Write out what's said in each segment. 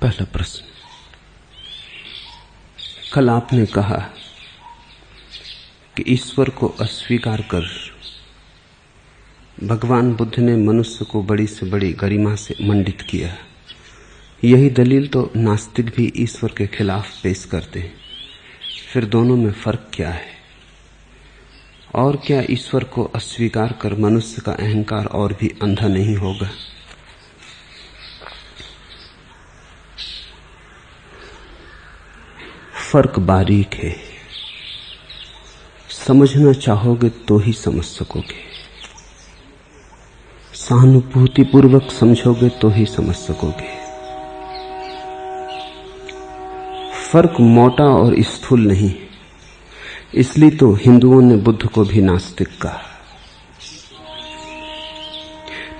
पहला प्रश्न, कल आपने कहा कि ईश्वर को अस्वीकार कर भगवान बुद्ध ने मनुष्य को बड़ी से बड़ी गरिमा से मंडित किया। यही दलील तो नास्तिक भी ईश्वर के खिलाफ पेश करते हैं। फिर दोनों में फर्क क्या है? और क्या ईश्वर को अस्वीकार कर मनुष्य का अहंकार और भी अंधा नहीं होगा? फर्क बारीक है, समझना चाहोगे तो ही समझ सकोगे, सहानुभूतिपूर्वक समझोगे तो ही समझ सकोगे। फर्क मोटा और स्थूल नहीं, इसलिए तो हिंदुओं ने बुद्ध को भी नास्तिक कहा।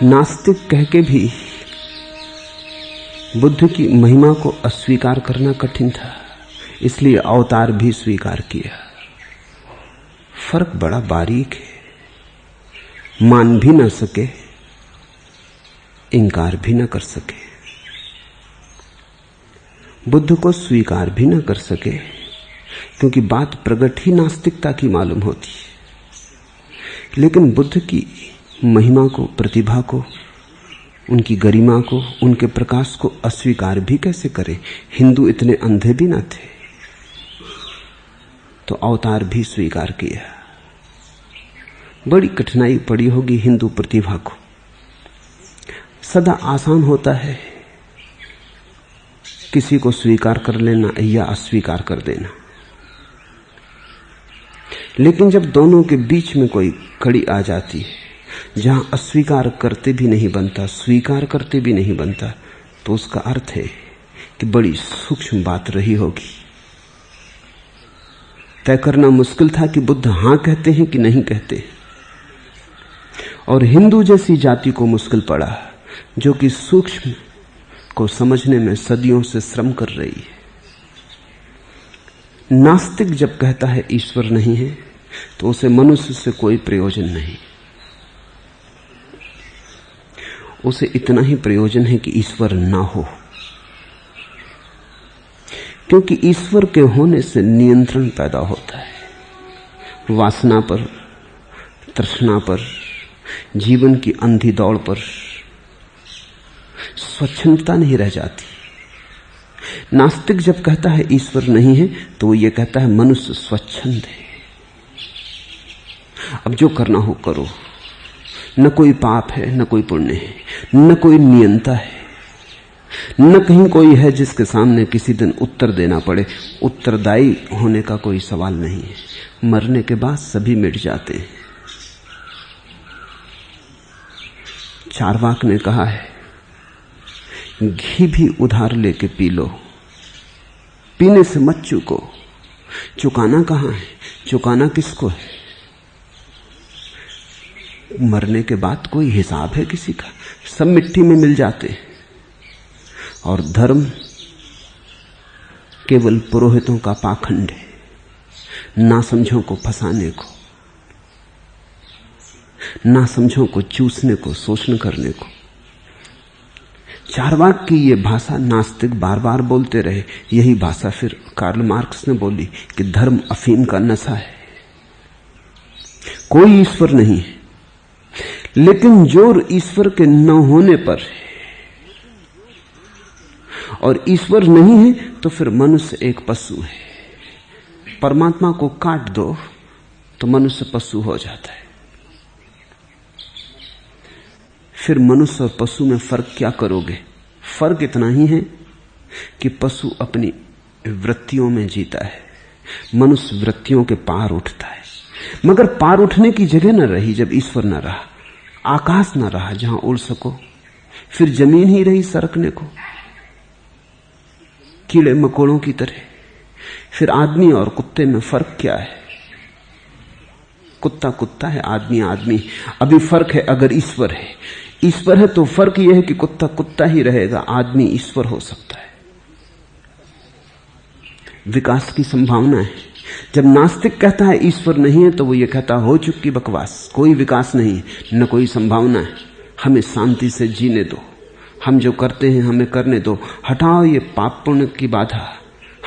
नास्तिक कह के भी बुद्ध की महिमा को अस्वीकार करना कठिन था, इसलिए अवतार भी स्वीकार किया। फर्क बड़ा बारीक है, मान भी ना सके, इनकार भी ना कर सके, बुद्ध को स्वीकार भी ना कर सके, क्योंकि बात प्रगट ही नास्तिकता की मालूम होती है। लेकिन बुद्ध की महिमा को, प्रतिभा को, उनकी गरिमा को, उनके प्रकाश को अस्वीकार भी कैसे करें? हिंदू इतने अंधे भी ना थे, तो अवतार भी स्वीकार किया। बड़ी कठिनाई पड़ी होगी हिंदू प्रतिभा को। सदा आसान होता है किसी को स्वीकार कर लेना या अस्वीकार कर देना, लेकिन जब दोनों के बीच में कोई कड़ी आ जाती है जहां अस्वीकार करते भी नहीं बनता, स्वीकार करते भी नहीं बनता, तो उसका अर्थ है कि बड़ी सूक्ष्म बात रही होगी। तय करना मुश्किल था कि बुद्ध हां कहते हैं कि नहीं कहते, और हिंदू जैसी जाति को मुश्किल पड़ा जो कि सूक्ष्म को समझने में सदियों से श्रम कर रही है। नास्तिक जब कहता है ईश्वर नहीं है, तो उसे मनुष्य से कोई प्रयोजन नहीं, उसे इतना ही प्रयोजन है कि ईश्वर ना हो, क्योंकि ईश्वर के होने से नियंत्रण पैदा होता है। वासना पर, तृष्णा पर, जीवन की अंधी दौड़ पर स्वच्छंदता नहीं रह जाती। नास्तिक जब कहता है ईश्वर नहीं है, तो वो ये कहता है मनुष्य स्वच्छंद है, अब जो करना हो करो, न कोई पाप है, न कोई पुण्य है, न कोई नियंता है, न कहीं कोई है जिसके सामने किसी दिन उत्तर देना पड़े। उत्तरदायी होने का कोई सवाल नहीं है, मरने के बाद सभी मिट जाते हैं। चार्वाक ने कहा है, घी भी उधार लेके पी लो, पीने से मत चूको, चुकाना कहां है, चुकाना किसको है? मरने के बाद कोई हिसाब है किसी का? सब मिट्टी में मिल जाते हैं। और धर्म केवल पुरोहितों का पाखंड है, नासमझों को फंसाने को, नासमझों को चूसने को, शोषण करने को। चार्वाक की ये भाषा नास्तिक बार बार बोलते रहे। यही भाषा फिर कार्ल मार्क्स ने बोली कि धर्म अफीम का नशा है, कोई ईश्वर नहीं है। लेकिन जोर ईश्वर के न होने पर है, और ईश्वर नहीं है तो फिर मनुष्य एक पशु है। परमात्मा को काट दो तो मनुष्य पशु हो जाता है। फिर मनुष्य और पशु में फर्क क्या करोगे? फर्क इतना ही है कि पशु अपनी वृत्तियों में जीता है, मनुष्य वृत्तियों के पार उठता है। मगर पार उठने की जगह न रही जब ईश्वर न रहा, आकाश न रहा जहां उड़ सको, फिर जमीन ही रही सरकने को, कीड़े मकोड़ों की तरह। फिर आदमी और कुत्ते में फर्क क्या है? कुत्ता कुत्ता है, आदमी आदमी। अभी फर्क है अगर ईश्वर है। ईश्वर है तो फर्क यह है कि कुत्ता कुत्ता ही रहेगा, आदमी ईश्वर हो सकता है। विकास की संभावना है। जब नास्तिक कहता है ईश्वर नहीं है, तो वो ये कहता हो चुकी बकवास, कोई विकास नहीं है, न कोई संभावना है, हमें शांति से जीने दो, हम जो करते हैं हमें करने दो, हटाओ ये पाप पुण्य की बाधा,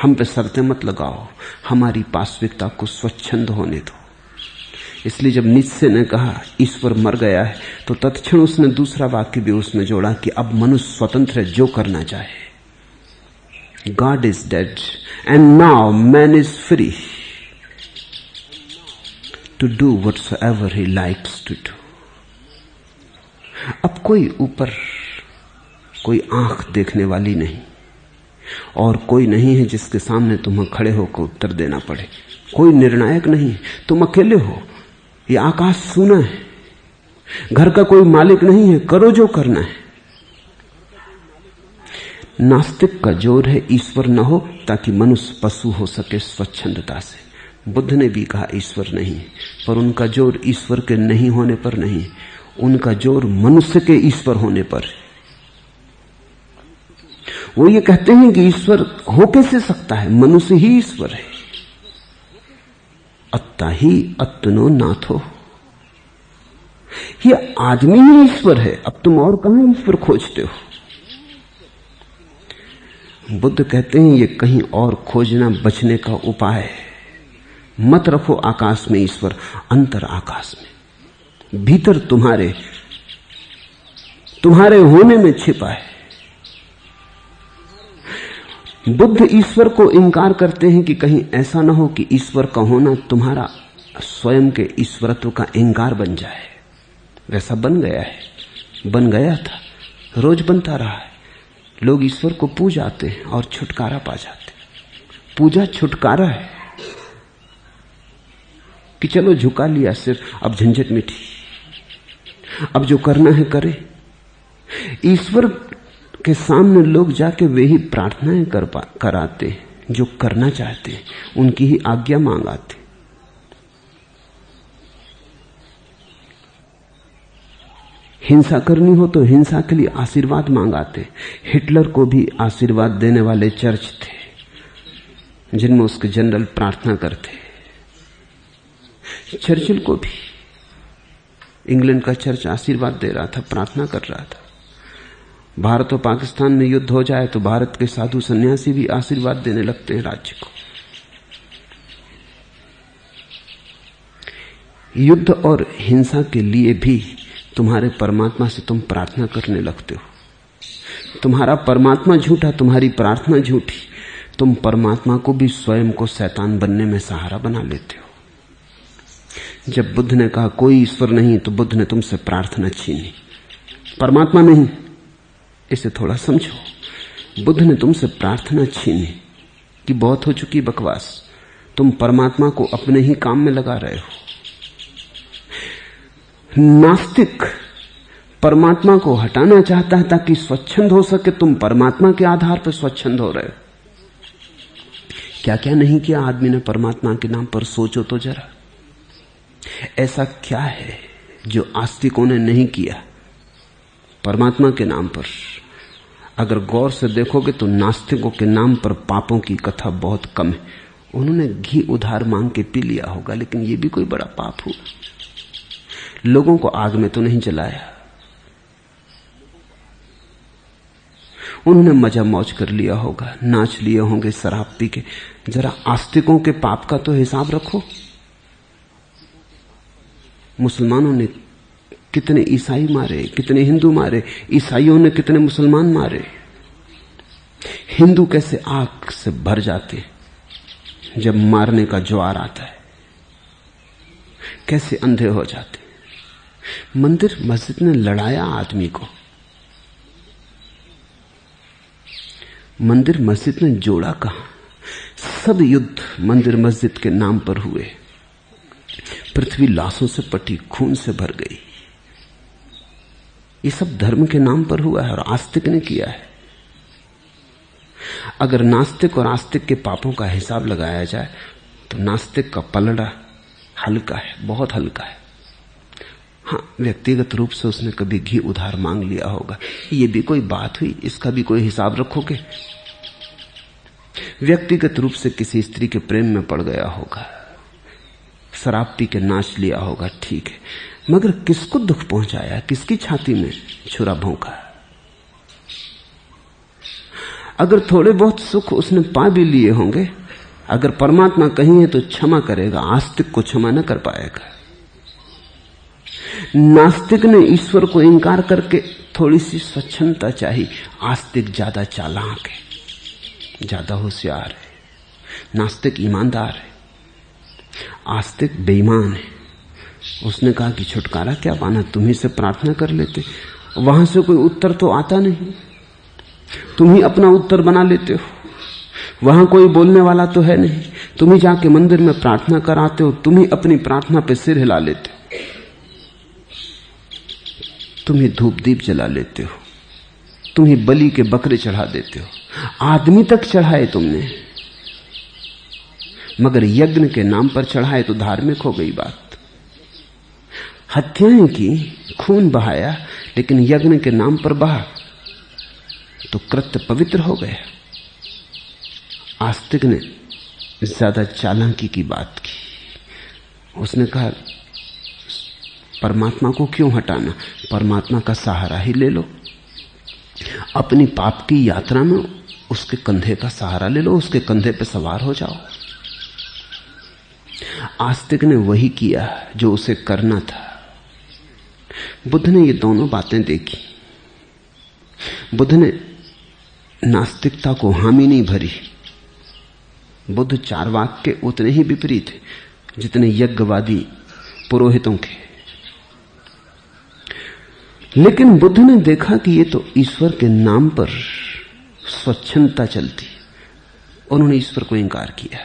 हम पे शर्तें मत लगाओ, हमारी पाश्विकता को स्वच्छंद होने दो। इसलिए जब नीत्शे ने कहा ईश्वर मर गया है, तो तत्क्षण उसने दूसरा वाक्य भी उसमें जोड़ा कि अब मनुष्य स्वतंत्र है जो करना चाहे। God is dead and now man is free to do whatsoever he likes to do. अब कोई ऊपर कोई आंख देखने वाली नहीं, और कोई नहीं है जिसके सामने तुम्हें खड़े होकर उत्तर देना पड़े। कोई निर्णायक नहीं, तुम अकेले हो। ये आकाश सूना है, घर का कोई मालिक नहीं है, करो जो करना है। नास्तिक का जोर है ईश्वर न हो, ताकि मनुष्य पशु हो सके स्वच्छंदता से। बुद्ध ने भी कहा ईश्वर नहीं, पर उनका जोर ईश्वर के नहीं होने पर नहीं, उनका जोर मनुष्य के ईश्वर होने पर। वो ये कहते हैं कि ईश्वर हो कैसे सकता है, मनुष्य ही ईश्वर है। अत्ता ही अत्नो नाथो, ये आदमी ही ईश्वर है, अब तुम और कहां ईश्वर खोजते हो। बुद्ध कहते हैं ये कहीं और खोजना बचने का उपाय है। मत रखो आकाश में ईश्वर, अंतर आकाश में, भीतर तुम्हारे होने में छिपा है। बुद्ध ईश्वर को इंकार करते हैं कि कहीं ऐसा ना हो कि ईश्वर का होना तुम्हारा स्वयं के ईश्वरत्व का इंकार बन जाए। वैसा बन गया है, बन गया था, रोज बनता रहा है। लोग ईश्वर को पूजाते हैं और छुटकारा पा जाते। पूजा छुटकारा है कि चलो झुका लिया सिर, अब झंझट मिटी, अब जो करना है करे। ईश्वर के सामने लोग जाके वे ही प्रार्थनाएं कराते हैं जो करना चाहते हैं, उनकी ही आज्ञा मांगाते। हिंसा करनी हो तो हिंसा के लिए आशीर्वाद मांगाते। हिटलर को भी आशीर्वाद देने वाले चर्च थे जिनमें उसके जनरल प्रार्थना करते। चर्चिल को भी इंग्लैंड का चर्च आशीर्वाद दे रहा था, प्रार्थना कर रहा था। भारत और पाकिस्तान में युद्ध हो जाए तो भारत के साधु सन्यासी भी आशीर्वाद देने लगते हैं राज्य को। युद्ध और हिंसा के लिए भी तुम्हारे परमात्मा से तुम प्रार्थना करने लगते हो। तुम्हारा परमात्मा झूठा, तुम्हारी प्रार्थना झूठी, तुम परमात्मा को भी स्वयं को शैतान बनने में सहारा बना लेते हो। जब बुद्ध ने कहा कोई ईश्वर नहीं, तो बुद्ध ने तुमसे प्रार्थना छीनी, परमात्मा नहीं। इसे थोड़ा समझो। बुद्ध ने तुमसे प्रार्थना छीनी कि बहुत हो चुकी बकवास, तुम परमात्मा को अपने ही काम में लगा रहे हो। नास्तिक परमात्मा को हटाना चाहता है ताकि स्वच्छंद हो सके, तुम परमात्मा के आधार पर स्वच्छंद हो रहे हो। क्या क्या नहीं किया आदमी ने परमात्मा के नाम पर, सोचो तो जरा। ऐसा क्या है जो आस्तिकों ने नहीं किया परमात्मा के नाम पर? अगर गौर से देखोगे तो नास्तिकों के नाम पर पापों की कथा बहुत कम है। उन्होंने घी उधार मांग के पी लिया होगा, लेकिन यह भी कोई बड़ा पाप हुआ। लोगों को आग में तो नहीं जलाया, उन्होंने मजा मौज कर लिया होगा, नाच लिए होंगे शराब पी के। जरा आस्तिकों के पाप का तो हिसाब रखो। मुसलमानों ने कितने ईसाई मारे, कितने हिंदू मारे, ईसाइयों ने कितने मुसलमान मारे। हिंदू कैसे आग से भर जाते जब मारने का ज्वार आता है, कैसे अंधे हो जाते। मंदिर मस्जिद ने लड़ाया आदमी को, मंदिर मस्जिद ने जोड़ा कहां? सब युद्ध मंदिर मस्जिद के नाम पर हुए। पृथ्वी लाशों से पटी, खून से भर गई। ये सब धर्म के नाम पर हुआ है और आस्तिक ने किया है। अगर नास्तिक और आस्तिक के पापों का हिसाब लगाया जाए तो नास्तिक का पलड़ा हल्का है, बहुत हल्का है। हाँ, व्यक्तिगत रूप से उसने कभी घी उधार मांग लिया होगा, ये भी कोई बात हुई, इसका भी कोई हिसाब रखोगे? व्यक्तिगत रूप से किसी स्त्री के प्रेम में पड़ गया होगा, शराब पी के नाच लिया होगा, ठीक है, मगर किसको दुख पहुंचाया, किसकी छाती में छुरा भोंका? अगर थोड़े बहुत सुख उसने पा भी लिए होंगे, अगर परमात्मा कहीं है तो क्षमा करेगा, आस्तिक को क्षमा न कर पाएगा। नास्तिक ने ईश्वर को इंकार करके थोड़ी सी स्वच्छंदता चाहिए। आस्तिक ज्यादा चालाक है, ज्यादा होशियार है। नास्तिक ईमानदार है, आस्तिक बेईमान है। उसने कहा कि छुटकारा क्या पाना, तुम ही से प्रार्थना कर लेते, वहां से कोई उत्तर तो आता नहीं, तुम ही अपना उत्तर बना लेते हो, वहां कोई बोलने वाला तो है नहीं, तुम ही जाके मंदिर में प्रार्थना कराते हो, तुम ही अपनी प्रार्थना पे सिर हिला लेते हो, तुम ही धूप दीप जला लेते हो, तुम ही बलि के बकरे चढ़ा देते हो, आदमी तक चढ़ाए तुमने, मगर यज्ञ के नाम पर चढ़ाए तो धार्मिक हो गई बात। हत्याएं की, खून बहाया, लेकिन यज्ञ के नाम पर बहा तो कृत्य पवित्र हो गया। आस्तिक ने ज्यादा चालाकी की बात की। उसने कहा परमात्मा को क्यों हटाना, परमात्मा का सहारा ही ले लो, अपनी पाप की यात्रा में उसके कंधे का सहारा ले लो, उसके कंधे पे सवार हो जाओ। आस्तिक ने वही किया जो उसे करना था। बुद्ध ने ये दोनों बातें देखी। बुद्ध ने नास्तिकता को हामी नहीं भरी। बुद्ध चार्वाक के उतने ही विपरीत थे जितने यज्ञवादी पुरोहितों के। लेकिन बुद्ध ने देखा कि ये तो ईश्वर के नाम पर स्वच्छंदता चलती, उन्होंने ईश्वर को इंकार किया।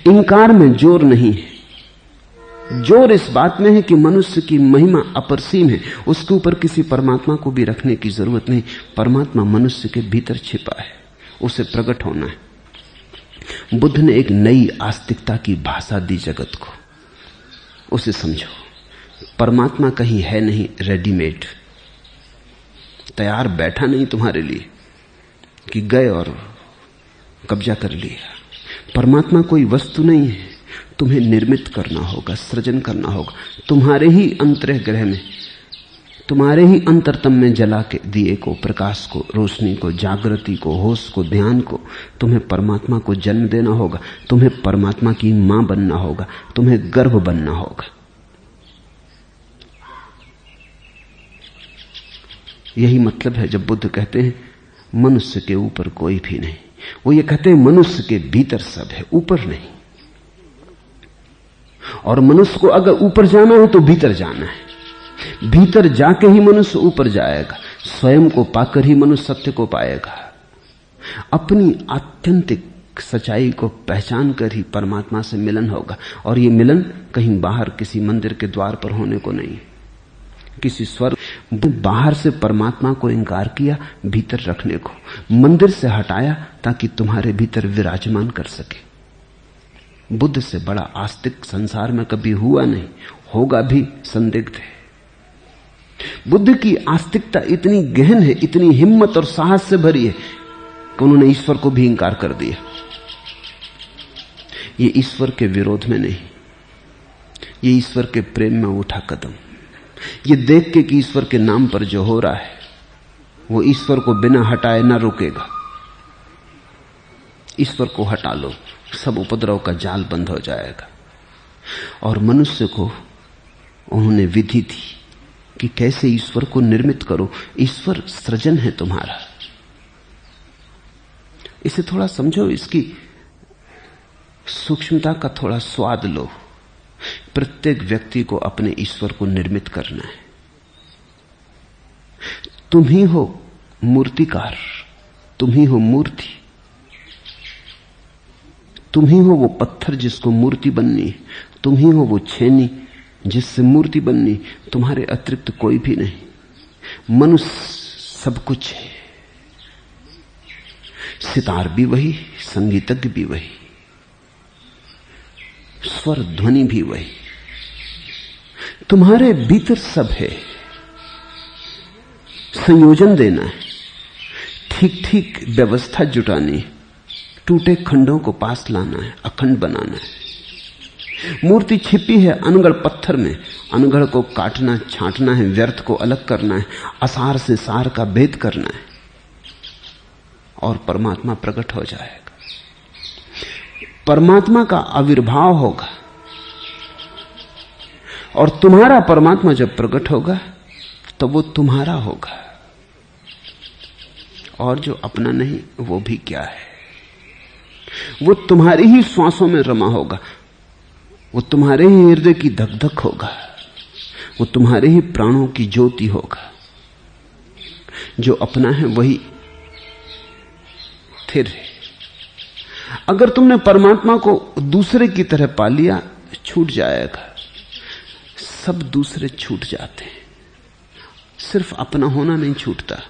इंकार में जोर नहीं है, जोर इस बात में है कि मनुष्य की महिमा अपरसीम है, उसके ऊपर किसी परमात्मा को भी रखने की जरूरत नहीं। परमात्मा मनुष्य के भीतर छिपा है, उसे प्रकट होना है। बुद्ध ने एक नई आस्तिकता की भाषा दी जगत को। उसे समझो, परमात्मा कहीं है नहीं रेडीमेड, तैयार बैठा नहीं तुम्हारे लिए कि गए और कब्जा कर लिया। परमात्मा कोई वस्तु नहीं है, तुम्हें निर्मित करना होगा, सृजन करना होगा। तुम्हारे ही अंतर्गृह में, तुम्हारे ही अंतरतम में जला के दिए को, प्रकाश को, रोशनी को, जागृति को, होश को, ध्यान को, तुम्हें परमात्मा को जन्म देना होगा। तुम्हें परमात्मा की मां बनना होगा, तुम्हें गर्भ बनना होगा। यही मतलब है जब बुद्ध कहते हैं मनुष्य के ऊपर कोई भी नहीं। वो ये कहते हैं मनुष्य के भीतर सब है, ऊपर नहीं। और मनुष्य को अगर ऊपर जाना है तो भीतर जाना है। भीतर जाके ही मनुष्य ऊपर जाएगा। स्वयं को पाकर ही मनुष्य सत्य को पाएगा। अपनी आत्यंतिक सच्चाई को पहचान कर ही परमात्मा से मिलन होगा। और ये मिलन कहीं बाहर किसी मंदिर के द्वार पर होने को नहीं, किसी स्वर्ग। बाहर से परमात्मा को इंकार किया, भीतर रखने को मंदिर से हटाया ताकि तुम्हारे भीतर विराजमान कर सके। बुद्ध से बड़ा आस्तिक संसार में कभी हुआ नहीं, होगा भी संदिग्ध है। बुद्ध की आस्तिकता इतनी गहन है, इतनी हिम्मत और साहस से भरी है कि उन्होंने ईश्वर को भी इंकार कर दिया। ये ईश्वर के विरोध में नहीं, ये ईश्वर के प्रेम में उठा कदम। ये देख के कि ईश्वर के नाम पर जो हो रहा है वो ईश्वर को बिना हटाए ना रुकेगा। ईश्वर को हटा लो, सब उपद्रव का जाल बंद हो जाएगा। और मनुष्य को उन्होंने विधि दी कि कैसे ईश्वर को निर्मित करो। ईश्वर सृजन है तुम्हारा। इसे थोड़ा समझो, इसकी सूक्ष्मता का थोड़ा स्वाद लो। प्रत्येक व्यक्ति को अपने ईश्वर को निर्मित करना है। तुम ही हो मूर्तिकार, तुम ही हो मूर्ति, तुम ही हो वो पत्थर जिसको मूर्ति बननी है, तुम ही हो वो छेनी जिससे मूर्ति बननी। तुम्हारे अतिरिक्त कोई भी नहीं। मनुष्य सब कुछ है। सितार भी वही, संगीतज्ञ भी वही, स्वर ध्वनि भी वही। तुम्हारे भीतर सब है। संयोजन देना है, ठीक ठीक व्यवस्था जुटानी है, टूटे खंडों को पास लाना है, अखंड बनाना है। मूर्ति छिपी है अनगढ़ पत्थर में, अनगढ़ को काटना छांटना है, व्यर्थ को अलग करना है, असार से सार का भेद करना है। और परमात्मा प्रकट हो जाएगा। परमात्मा का आविर्भाव होगा और तुम्हारा परमात्मा जब प्रकट होगा तो वो तुम्हारा होगा, और जो अपना नहीं वो भी क्या है। वो तुम्हारी ही श्वासों में रमा होगा, वो तुम्हारे ही हृदय की धक धक होगा, वो तुम्हारे ही प्राणों की ज्योति होगा। जो अपना है वही स्थिर है। अगर तुमने परमात्मा को दूसरे की तरह पा लिया, छूट जाएगा। सब दूसरे छूट जाते हैं, सिर्फ अपना होना नहीं छूटता।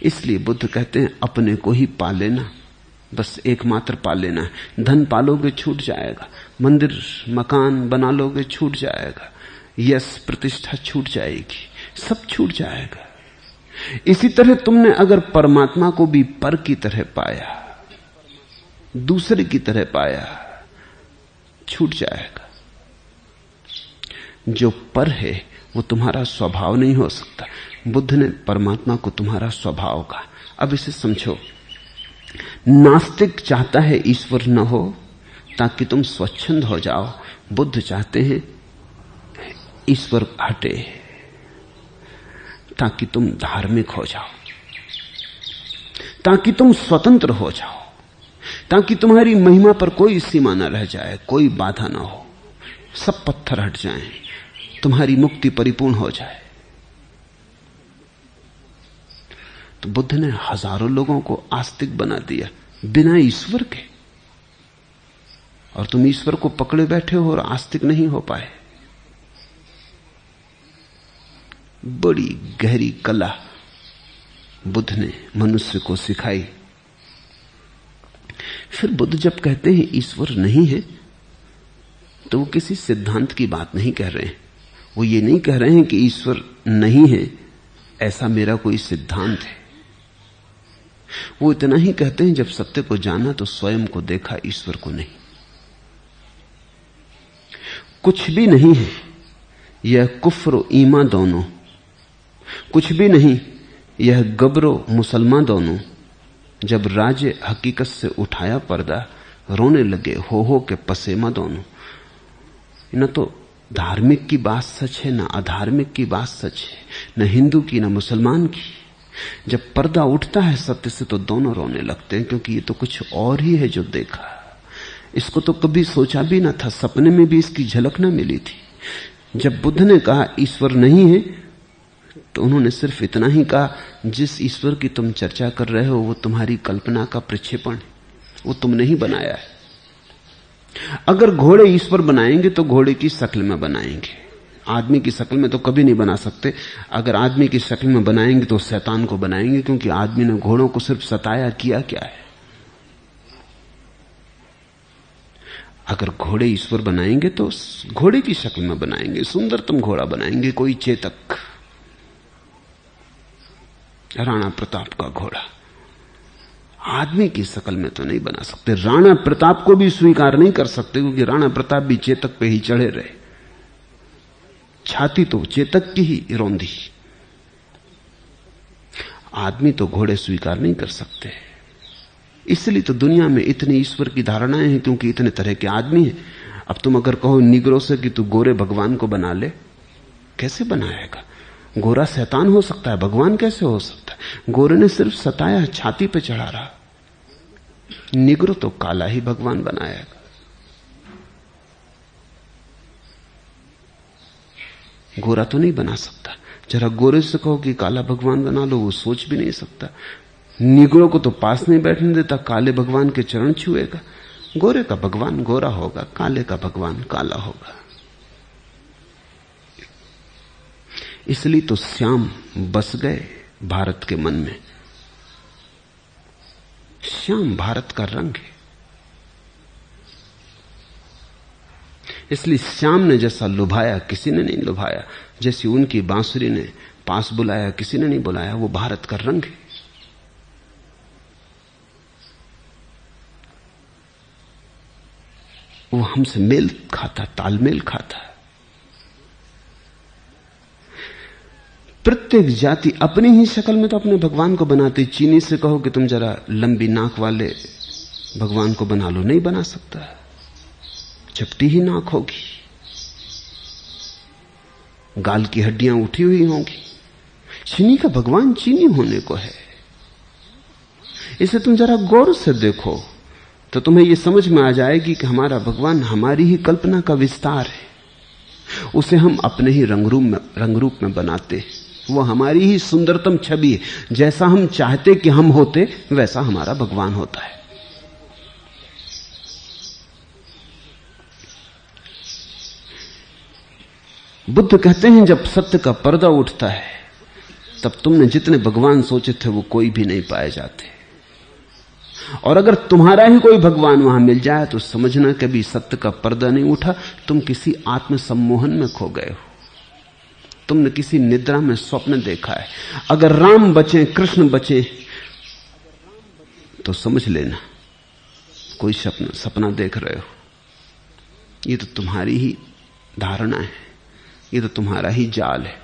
इसलिए बुद्ध कहते हैं अपने को ही पा लेना, बस एकमात्र पा लेना है। धन पालोगे छूट जाएगा, मंदिर मकान बना लोगे छूट जाएगा, यश प्रतिष्ठा छूट जाएगी, सब छूट जाएगा। इसी तरह तुमने अगर परमात्मा को भी पर की तरह पाया, दूसरे की तरह पाया, छूट जाएगा। जो पर है वो तुम्हारा स्वभाव नहीं हो सकता। बुद्ध ने परमात्मा को तुम्हारा स्वभाव कहा। अब इसे समझो, नास्तिक चाहता है ईश्वर न हो ताकि तुम स्वच्छंद हो जाओ। बुद्ध चाहते हैं ईश्वर हटे ताकि तुम धार्मिक हो जाओ, ताकि तुम स्वतंत्र हो जाओ, ताकि तुम्हारी महिमा पर कोई सीमा न रह जाए, कोई बाधा ना हो, सब पत्थर हट जाएं, तुम्हारी मुक्ति परिपूर्ण हो जाए। तो बुद्ध ने हजारों लोगों को आस्तिक बना दिया बिना ईश्वर के, और तुम ईश्वर को पकड़े बैठे हो और आस्तिक नहीं हो पाए। बड़ी गहरी कला बुद्ध ने मनुष्य को सिखाई। फिर बुद्ध जब कहते हैं ईश्वर नहीं है, तो वो किसी सिद्धांत की बात नहीं कह रहे हैं। वो ये नहीं कह रहे हैं कि ईश्वर नहीं है ऐसा मेरा कोई सिद्धांत है। वो इतना ही कहते हैं जब सत्य को जाना तो स्वयं को देखा, ईश्वर को नहीं। कुछ भी नहीं है, यह कुफ्र ईमा दोनों, कुछ भी नहीं, यह गबरो मुसलमान दोनों। जब राजे हकीकत से उठाया पर्दा, रोने लगे हो के पसेमा दोनों। न तो धार्मिक की बात सच है, न अधार्मिक की बात सच है, न हिंदू की न मुसलमान की। जब पर्दा उठता है सत्य से तो दोनों रोने लगते हैं, क्योंकि ये तो कुछ और ही है जो देखा। इसको तो कभी सोचा भी ना था, सपने में भी इसकी झलक ना मिली थी। जब बुद्ध ने कहा ईश्वर नहीं है, तो उन्होंने सिर्फ इतना ही कहा, जिस ईश्वर की तुम चर्चा कर रहे हो वो तुम्हारी कल्पना का प्रक्षेपण है, वो तुमने ही बनाया है। अगर घोड़े ईश्वर बनाएंगे तो घोड़े की शक्ल में बनाएंगे, आदमी की शक्ल में तो कभी नहीं बना सकते। अगर आदमी की शक्ल में बनाएंगे तो शैतान को बनाएंगे, क्योंकि आदमी ने घोड़ों को सिर्फ सताया, किया क्या है। अगर घोड़े ईश्वर बनाएंगे तो घोड़े की शक्ल में बनाएंगे, सुंदरतम घोड़ा बनाएंगे, कोई चेतक, राणा प्रताप का घोड़ा। आदमी की शक्ल में तो नहीं बना सकते। राणा प्रताप को भी स्वीकार नहीं कर सकते, क्योंकि राणा प्रताप भी चेतक पे ही चढ़े रहे, छाती तो चेतक की ही रौंदी। आदमी तो घोड़े स्वीकार नहीं कर सकते। इसलिए तो दुनिया में इतनी ईश्वर की धारणाएं हैं, क्योंकि इतने तरह के आदमी हैं। अब तुम अगर कहो निग्रो से कि तू गोरे भगवान को बना ले, कैसे बनाएगा? गोरा शैतान हो सकता है, भगवान कैसे हो सकता है? गोरे ने सिर्फ सताया, छाती पे चढ़ा रहा। निग्रो तो काला ही भगवान बनाएगा। गोरा तो नहीं बना सकता। जरा गोरे से कहो कि काला भगवान बना लो, वो सोच भी नहीं सकता। निग्रो को तो पास नहीं बैठने देता, काले भगवान के चरण छुएगा। गोरे का भगवान गोरा होगा, काले का भगवान काला होगा। इसलिए तो श्याम बस गए भारत के मन में। श्याम भारत का रंग है। इसलिए श्याम ने जैसा लुभाया किसी ने नहीं लुभाया, जैसी उनकी बांसुरी ने पास बुलाया किसी ने नहीं बुलाया। वो भारत का रंग है। वो हमसे मेल खाता, तालमेल खाता। प्रत्येक जाति अपनी ही शक्ल में तो अपने भगवान को बनाती। चीनी से कहो कि तुम जरा लंबी नाक वाले भगवान को बना लो, नहीं बना सकता, चपटी ही नाक होगी, गाल की हड्डियां उठी हुई होंगी। चीनी का भगवान चीनी होने को है। इसे तुम जरा गौर से देखो तो तुम्हें यह समझ में आ जाएगी कि हमारा भगवान हमारी ही कल्पना का विस्तार है। उसे हम अपने ही रंग रूप में बनाते हैं। वो हमारी ही सुंदरतम छवि है। जैसा हम चाहते कि हम होते वैसा हमारा भगवान होता है। बुद्ध कहते हैं जब सत्य का पर्दा उठता है तब तुमने जितने भगवान सोचे थे वो कोई भी नहीं पाए जाते। और अगर तुम्हारा ही कोई भगवान वहां मिल जाए तो समझना कभी सत्य का पर्दा नहीं उठा, तुम किसी आत्म सम्मोहन में खो गए हो, तुमने किसी निद्रा में स्वप्न देखा है। अगर राम बचे, कृष्ण बचे तो समझ लेना कोई सपना देख रहे हो। ये तो तुम्हारी ही धारणा है, ये तो तुम्हारा ही जाल है।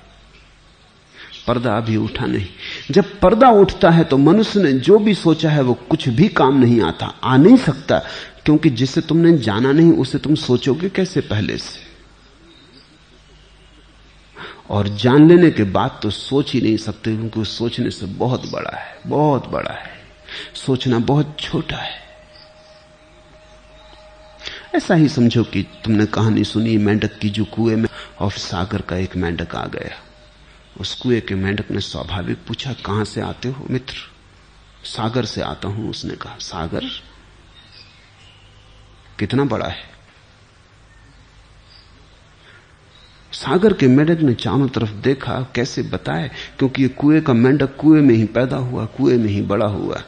पर्दा अभी उठा नहीं। जब पर्दा उठता है तो मनुष्य ने जो भी सोचा है वो कुछ भी काम नहीं आता, आ नहीं सकता, क्योंकि जिसे तुमने जाना नहीं उसे तुम सोचोगे कैसे पहले से। और जान लेने के बाद तो सोच ही नहीं सकते, क्योंकि वो सोचने से बहुत बड़ा है, बहुत बड़ा है। सोचना बहुत छोटा है। ऐसा ही समझो कि तुमने कहानी सुनी मेंढक की, जो कुएं में और सागर का एक मेंढक आ गया। उस कुएं के मेंढक ने स्वाभाविक पूछा, कहां से आते हो मित्र? सागर से आता हूं। उसने कहा, सागर कितना बड़ा है? सागर के मेंढक ने चारों तरफ देखा, कैसे बताए, क्योंकि ये कुएं का मेंढक कुएं में ही पैदा हुआ, कुएं में ही बड़ा हुआ।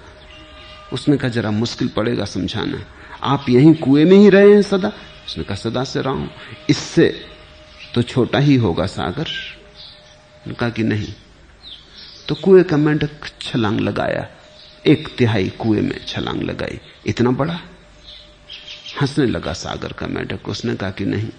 उसने कहा, जरा मुश्किल पड़ेगा समझाना, आप यहीं कुएं में ही रहे हैं सदा? उसने कहा, सदा से रहा हूं। इससे तो छोटा ही होगा सागर। कहा कि नहीं। तो कुएं का मेंढक छलांग लगाया, 1/3 कुएं में छलांग लगाई। इतना बड़ा? हंसने लगा सागर का मेंढक। उसने कहा कि नहीं,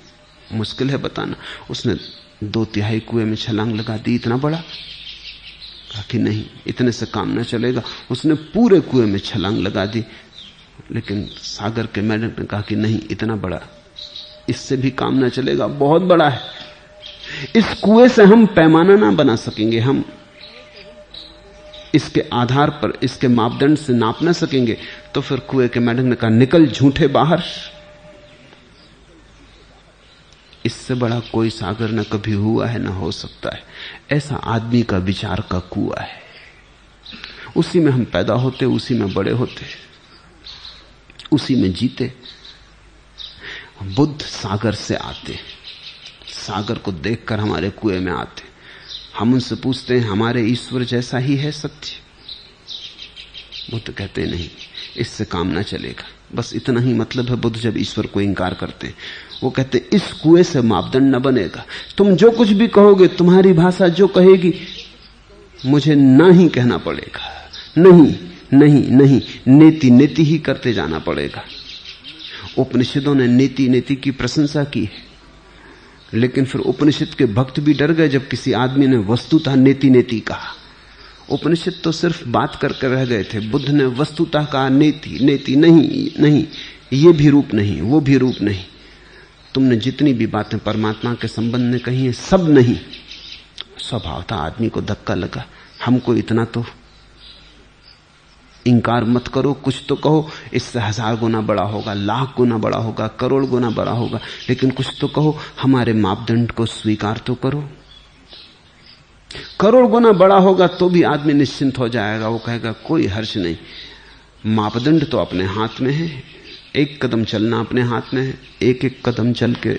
मुश्किल है बताना। उसने 2/3 कुएं में छलांग लगा दी। इतना बड़ा? कहा कि नहीं, इतने से काम न चलेगा। उसने पूरे कुएं में छलांग लगा दी। लेकिन सागर के मेंढक ने कहा कि नहीं, इतना बड़ा, इससे भी काम न चलेगा, बहुत बड़ा है। इस कुएं से हम पैमाना ना बना सकेंगे, हम इसके आधार पर, इसके मापदंड से नाप ना सकेंगे। तो फिर कुएं के मेंढक ने कहा, निकल झूठे बाहर। इससे बड़ा कोई सागर न कभी हुआ है, न हो सकता है। ऐसा आदमी का विचार का कुआं है। उसी में हम पैदा होते, उसी में बड़े होते, उसी में जीते। बुद्ध सागर से आते, सागर को देखकर हमारे कुएं में आते। हम उनसे पूछते हैं, हमारे ईश्वर जैसा ही है सत्य? बुद्ध कहते नहीं, इससे काम ना चलेगा। बस इतना ही मतलब है बुद्ध जब ईश्वर को इंकार करते हैं। वो कहते इस कुएं से मापदंड न बनेगा। तुम जो कुछ भी कहोगे, तुम्हारी भाषा जो कहेगी, मुझे ना ही कहना पड़ेगा। नहीं नहीं नहीं, नेति नेति ही करते जाना पड़ेगा। उपनिषदों ने नेति नेति की प्रशंसा की है, लेकिन फिर उपनिषद के भक्त भी डर गए जब किसी आदमी ने वस्तुतः नेति नेति कहा। उपनिषद तो सिर्फ बात करके रह गए थे, बुद्ध ने वस्तुतः कहा नेति नेति। नहीं नहीं, ये भी रूप नहीं, वो भी रूप नहीं। तुमने जितनी भी बातें परमात्मा के संबंध में कही है, सब नहीं। स्वभावतः आदमी को धक्का लगा, हमको इतना तो इंकार मत करो, कुछ तो कहो, इससे 1000 गुना बड़ा होगा, 1,00,000 गुना बड़ा होगा, करोड़ गुना बड़ा होगा, लेकिन कुछ तो कहो, हमारे मापदंड को स्वीकार तो करो। करोड़ गुना बड़ा होगा तो भी आदमी निश्चिंत हो जाएगा। वो कहेगा कोई हर्ष नहीं, मापदंड तो अपने हाथ में है, एक कदम चलना अपने हाथ में है। एक एक कदम चल के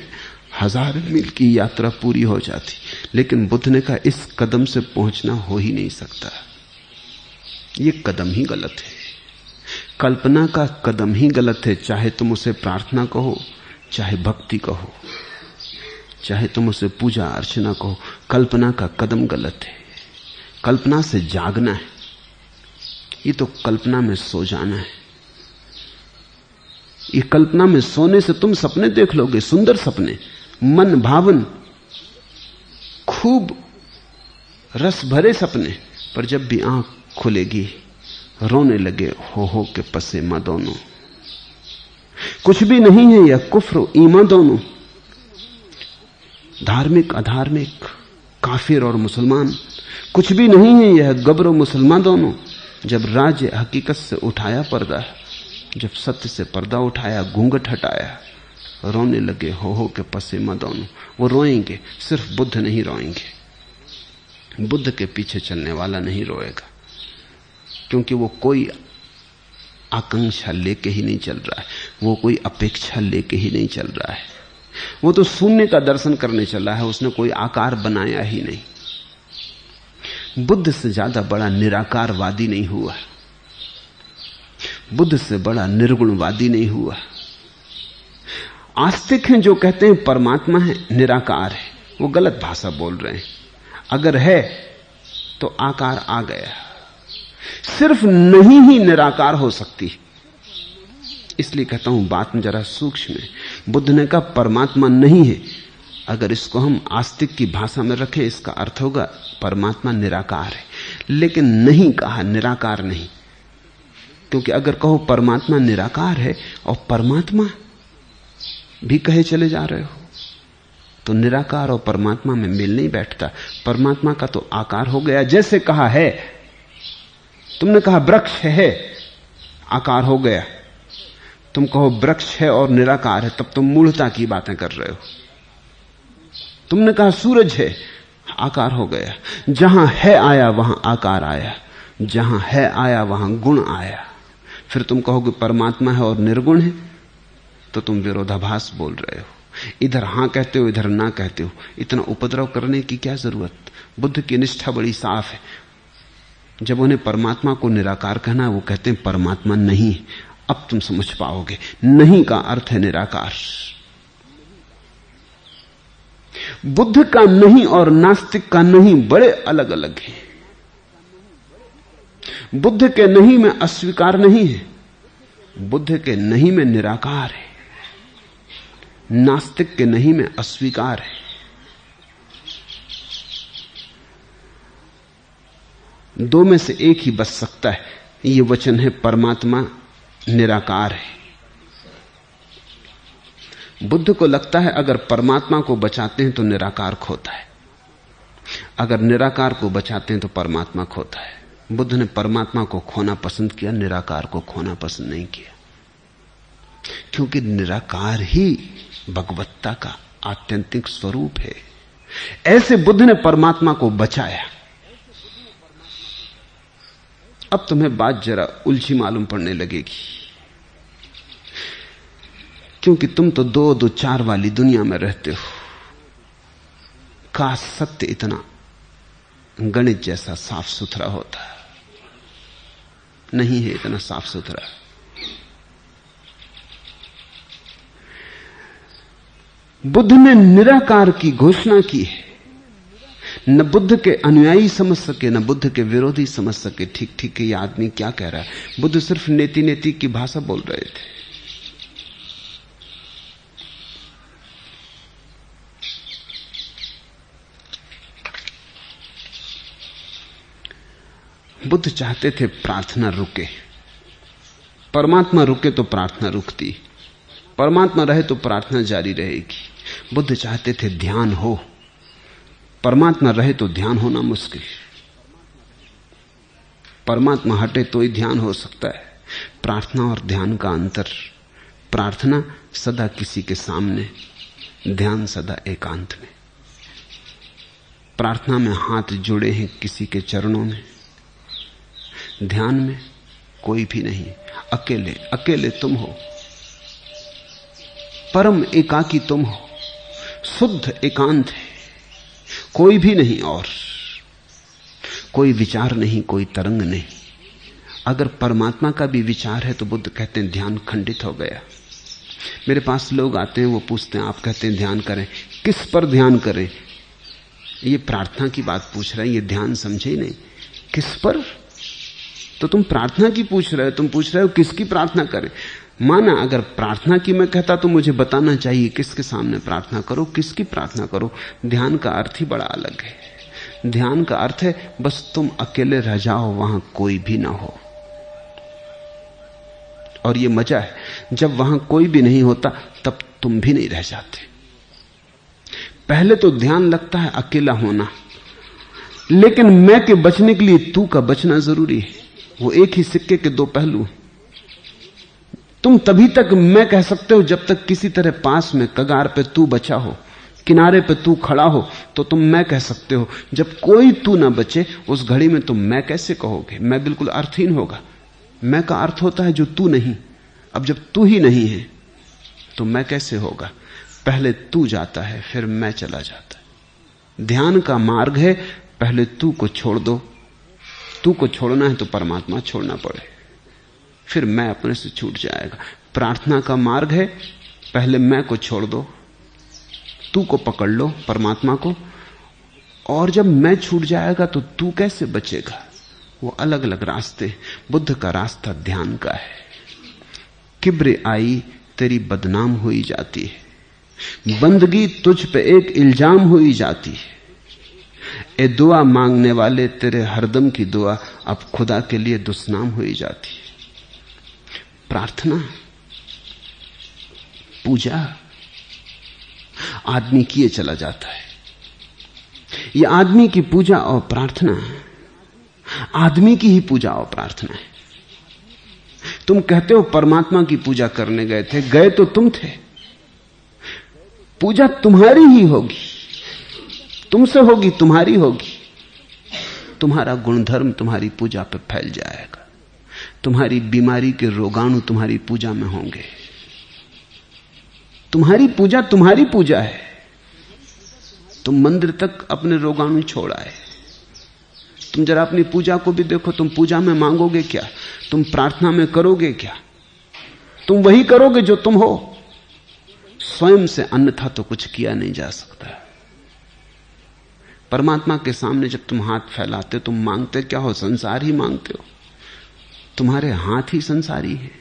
1000 मील की यात्रा पूरी हो जाती। लेकिन बुद्ध ने कहा इस कदम से पहुंचना हो ही नहीं सकता, ये कदम ही गलत है। कल्पना का कदम ही गलत है, चाहे तुम उसे प्रार्थना कहो, चाहे भक्ति कहो, चाहे तुम उसे पूजा अर्चना कहो, कल्पना का कदम गलत है। कल्पना से जागना है, ये तो कल्पना में सो जाना है। ये कल्पना में सोने से तुम सपने देख लोगे, सुंदर सपने, मन भावन, खूब रस भरे सपने, पर जब भी आंख खुलेगी रोने लगे हो के पसे मां दोनों। कुछ भी नहीं है यह कुफ्र ईमान दोनों, धार्मिक अधार्मिक, काफिर और मुसलमान। कुछ भी नहीं है यह गब्र मुसलमान दोनों। जब राज्य हकीकत से उठाया पर्दा, जब सत्य से पर्दा उठाया, घूंघट हटाया, रोने लगे हो के पसे मां दोनों। वो रोएंगे, सिर्फ बुद्ध नहीं रोएंगे। बुद्ध के पीछे चलने वाला नहीं रोएगा, क्योंकि वो कोई आकांक्षा लेके ही नहीं चल रहा है, वो कोई अपेक्षा लेके ही नहीं चल रहा है। वो तो शून्य का दर्शन करने चला है, उसने कोई आकार बनाया ही नहीं। बुद्ध से ज्यादा बड़ा निराकारवादी नहीं हुआ, बुद्ध से बड़ा निर्गुणवादी नहीं हुआ। आस्तिक हैं जो कहते हैं परमात्मा है, निराकार है, वो गलत भाषा बोल रहे हैं। अगर है तो आकार आ गया, सिर्फ नहीं ही निराकार हो सकती। इसलिए कहता हूं बात में जरा सूक्ष्म है। बुद्ध ने कहा परमात्मा नहीं है, अगर इसको हम आस्तिक की भाषा में रखें इसका अर्थ होगा परमात्मा निराकार है। लेकिन नहीं कहा निराकार नहीं, क्योंकि अगर कहो परमात्मा निराकार है और परमात्मा भी कहे चले जा रहे हो तो निराकार और परमात्मा में मेल नहीं बैठता। परमात्मा का तो आकार हो गया, जैसे कहा है, तुमने कहा वृक्ष है, आकार हो गया। तुम कहो वृक्ष है और निराकार है, तब तुम मूढ़ता की बातें कर रहे हो। तुमने कहा सूरज है, आकार हो गया। जहां है आया वहां आकार आया, जहां है आया वहां गुण आया। फिर तुम कहोगे परमात्मा है और निर्गुण है, तो तुम विरोधाभास बोल रहे हो। इधर हां कहते हो, इधर ना कहते हो। इतना उपद्रव करने की क्या जरूरत? बुद्ध की निष्ठा बड़ी साफ है। जब उन्हें परमात्मा को निराकार कहना, वो कहते हैं परमात्मा नहीं। अब तुम समझ पाओगे, नहीं का अर्थ है निराकार। बुद्ध का नहीं और नास्तिक का नहीं बड़े अलग अलग हैं। बुद्ध के नहीं में अस्वीकार नहीं है, बुद्ध के नहीं में निराकार है। नास्तिक के नहीं में अस्वीकार है। दो में से एक ही बच सकता है। यह वचन है परमात्मा निराकार है। बुद्ध को लगता है अगर परमात्मा को बचाते हैं तो निराकार खोता है, अगर निराकार को बचाते हैं तो परमात्मा खोता है। बुद्ध ने परमात्मा को खोना पसंद किया, निराकार को खोना पसंद नहीं किया, क्योंकि निराकार ही भगवत्ता का आत्यंतिक स्वरूप है। ऐसे बुद्ध ने परमात्मा को बचाया। अब तुम्हें बात जरा उलझी मालूम पड़ने लगेगी, क्योंकि तुम तो 2-2-4 वाली दुनिया में रहते हो। काश सत्य इतना गणित जैसा साफ सुथरा होता, नहीं है इतना साफ सुथरा। बुद्ध ने निराकार की घोषणा की है। न बुद्ध के अनुयायी समझ सके, न बुद्ध के विरोधी समझ सके ठीक ठीक ये आदमी क्या कह रहा है। बुद्ध सिर्फ नेति नेति की भाषा बोल रहे थे। बुद्ध चाहते थे प्रार्थना रुके, परमात्मा रुके तो प्रार्थना रुकती, परमात्मा रहे तो प्रार्थना जारी रहेगी। बुद्ध चाहते थे ध्यान हो, परमात्मा रहे तो ध्यान होना मुश्किल, परमात्मा हटे तो ही ध्यान हो सकता है। प्रार्थना और ध्यान का अंतर, प्रार्थना सदा किसी के सामने, ध्यान सदा एकांत में। प्रार्थना में हाथ जुड़े हैं किसी के चरणों में, ध्यान में कोई भी नहीं, अकेले अकेले तुम हो, परम एकाकी तुम हो, शुद्ध एकांत है, कोई भी नहीं और कोई विचार नहीं, कोई तरंग नहीं। अगर परमात्मा का भी विचार है तो बुद्ध कहते हैं ध्यान खंडित हो गया। मेरे पास लोग आते हैं, वो पूछते हैं आप कहते हैं ध्यान करें, किस पर ध्यान करें? ये प्रार्थना की बात पूछ रहे हैं, ये ध्यान समझे ही नहीं। किस पर? तो तुम प्रार्थना की पूछ रहे हो, तुम पूछ रहे हो किसकी प्रार्थना करें। माना अगर प्रार्थना की मैं कहता तो मुझे बताना चाहिए किसके सामने प्रार्थना करो, किसकी प्रार्थना करो। ध्यान का अर्थ ही बड़ा अलग है। ध्यान का अर्थ है बस तुम अकेले रह जाओ, वहां कोई भी ना हो। और ये मजा है, जब वहां कोई भी नहीं होता तब तुम भी नहीं रह जाते। पहले तो ध्यान लगता है अकेला होना, लेकिन मैं के बचने के लिए तू का बचना जरूरी है। वो एक ही सिक्के के दो पहलू हैं। तुम तभी तक मैं कह सकते हो जब तक किसी तरह पास में कगार पे तू बचा हो, किनारे पे तू खड़ा हो, तो तुम मैं कह सकते हो। जब कोई तू ना बचे उस घड़ी में तुम मैं कैसे कहोगे? मैं बिल्कुल अर्थहीन होगा। मैं का अर्थ होता है जो तू नहीं। अब जब तू ही नहीं है तो मैं कैसे होगा? पहले तू जाता है फिर मैं चला जाता है। ध्यान का मार्ग है पहले तू को छोड़ दो। तू को छोड़ना है तो परमात्मा छोड़ना पड़े, फिर मैं अपने से छूट जाएगा। प्रार्थना का मार्ग है पहले मैं को छोड़ दो, तू को पकड़ लो परमात्मा को, और जब मैं छूट जाएगा तो तू कैसे बचेगा? वो अलग अलग रास्ते। बुद्ध का रास्ता ध्यान का है। किब्र आई तेरी बदनाम हुई जाती है, बंदगी तुझ पे एक इल्जाम हुई जाती है। ए दुआ मांगने वाले तेरे हरदम की दुआ अब खुदा के लिए दुश्मन हुई जाती है। प्रार्थना, पूजा आदमी किए चला जाता है। ये आदमी की पूजा और प्रार्थना, आदमी की ही पूजा और प्रार्थना है। तुम कहते हो परमात्मा की पूजा करने गए थे, गए तो तुम थे। पूजा तुम्हारी ही होगी, तुमसे होगी, तुम्हारी होगी। तुम्हारा गुणधर्म तुम्हारी पूजा पे फैल जाएगा। तुम्हारी बीमारी के रोगाणु तुम्हारी पूजा में होंगे। तुम्हारी पूजा तुम्हारी पूजा है। तुम मंदिर तक अपने रोगाणु छोड़ आए। तुम जरा अपनी पूजा को भी देखो। तुम पूजा में मांगोगे क्या? तुम प्रार्थना में करोगे क्या? तुम वही करोगे जो तुम हो। स्वयं से अन्यथा तो कुछ किया नहीं जा सकता। परमात्मा के सामने जब तुम हाथ फैलाते तुम मांगते क्या हो? संसार ही मांगते हो। तुम्हारे हाथ ही संसारी है।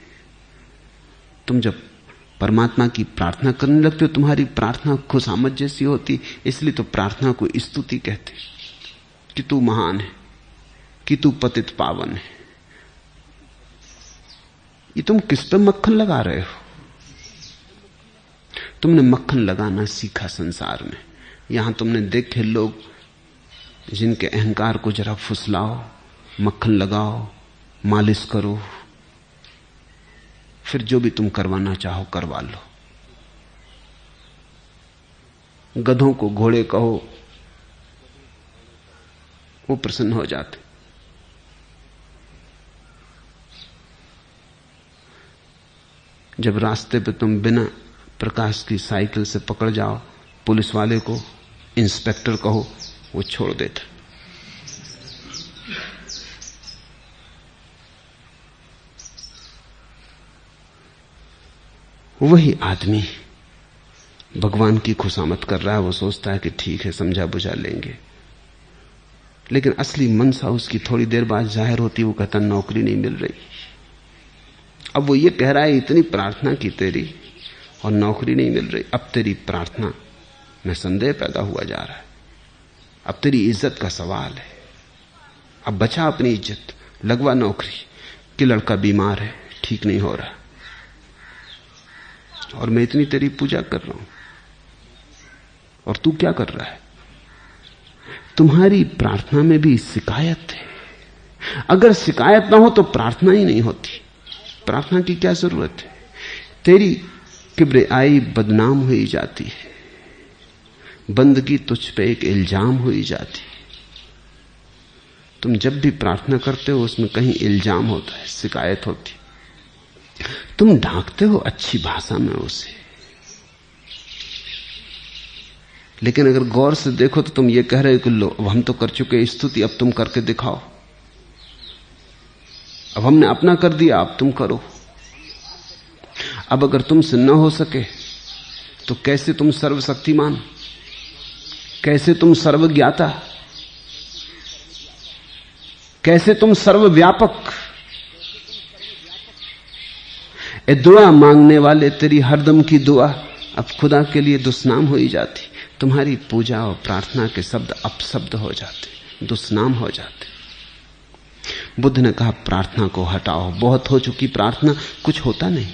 तुम जब परमात्मा की प्रार्थना करने लगते हो तुम्हारी प्रार्थना खुशामद जैसी होती, इसलिए तो प्रार्थना को स्तुति कहते कि तू महान है, कि तू पतित पावन है। ये तुम किस पे मक्खन लगा रहे हो? तुमने मक्खन लगाना सीखा संसार में। यहां तुमने देखे लोग जिनके अहंकार को जरा फुसलाओ, मक्खन लगाओ, मालिश करो, फिर जो भी तुम करवाना चाहो करवा लो। गधों को घोड़े कहो, वो प्रसन्न हो जाते। जब रास्ते पे तुम बिना प्रकाश की साइकिल से पकड़ जाओ पुलिस वाले को, इंस्पेक्टर कहो, वो छोड़ देता। वही आदमी भगवान की खुशामद कर रहा है। वो सोचता है कि ठीक है, समझा बुझा लेंगे, लेकिन असली मनसा उसकी थोड़ी देर बाद जाहिर होती। वो कहता नौकरी नहीं मिल रही। अब वो ये कह रहा है इतनी प्रार्थना की तेरी और नौकरी नहीं मिल रही। अब तेरी प्रार्थना में संदेह पैदा हुआ जा रहा है। अब तेरी इज्जत का सवाल है। अब बचा अपनी इज्जत, लगवा नौकरी कि लड़का बीमार है, ठीक नहीं हो रहा, और मैं इतनी तेरी पूजा कर रहा हूं और तू क्या कर रहा है? तुम्हारी प्रार्थना में भी शिकायत है। अगर शिकायत ना हो तो प्रार्थना ही नहीं होती। प्रार्थना की क्या जरूरत है? तेरी किब्र आई बदनाम हुई जाती है, बंदगी तुझ पे एक इल्जाम हुई जाती है। तुम जब भी प्रार्थना करते हो उसमें कहीं इल्जाम होता है, शिकायत होती। तुम ढांकते हो अच्छी भाषा में उसे, लेकिन अगर गौर से देखो तो तुम ये कह रहे हो कि लो अब हम तो कर चुके स्तुति, अब तुम करके दिखाओ। अब हमने अपना कर दिया, अब तुम करो। अब अगर तुमसे न हो सके तो कैसे तुम सर्वशक्तिमान, कैसे तुम सर्वज्ञाता, कैसे तुम सर्वव्यापक? ए दुआ मांगने वाले तेरी हरदम की दुआ अब खुदा के लिए दुश्मन हुई जाती। तुम्हारी पूजा और प्रार्थना के शब्द अपशब्द हो जाते। दुष्नाम हो जाते। बुद्ध ने कहा प्रार्थना को हटाओ, बहुत हो चुकी प्रार्थना, कुछ होता नहीं।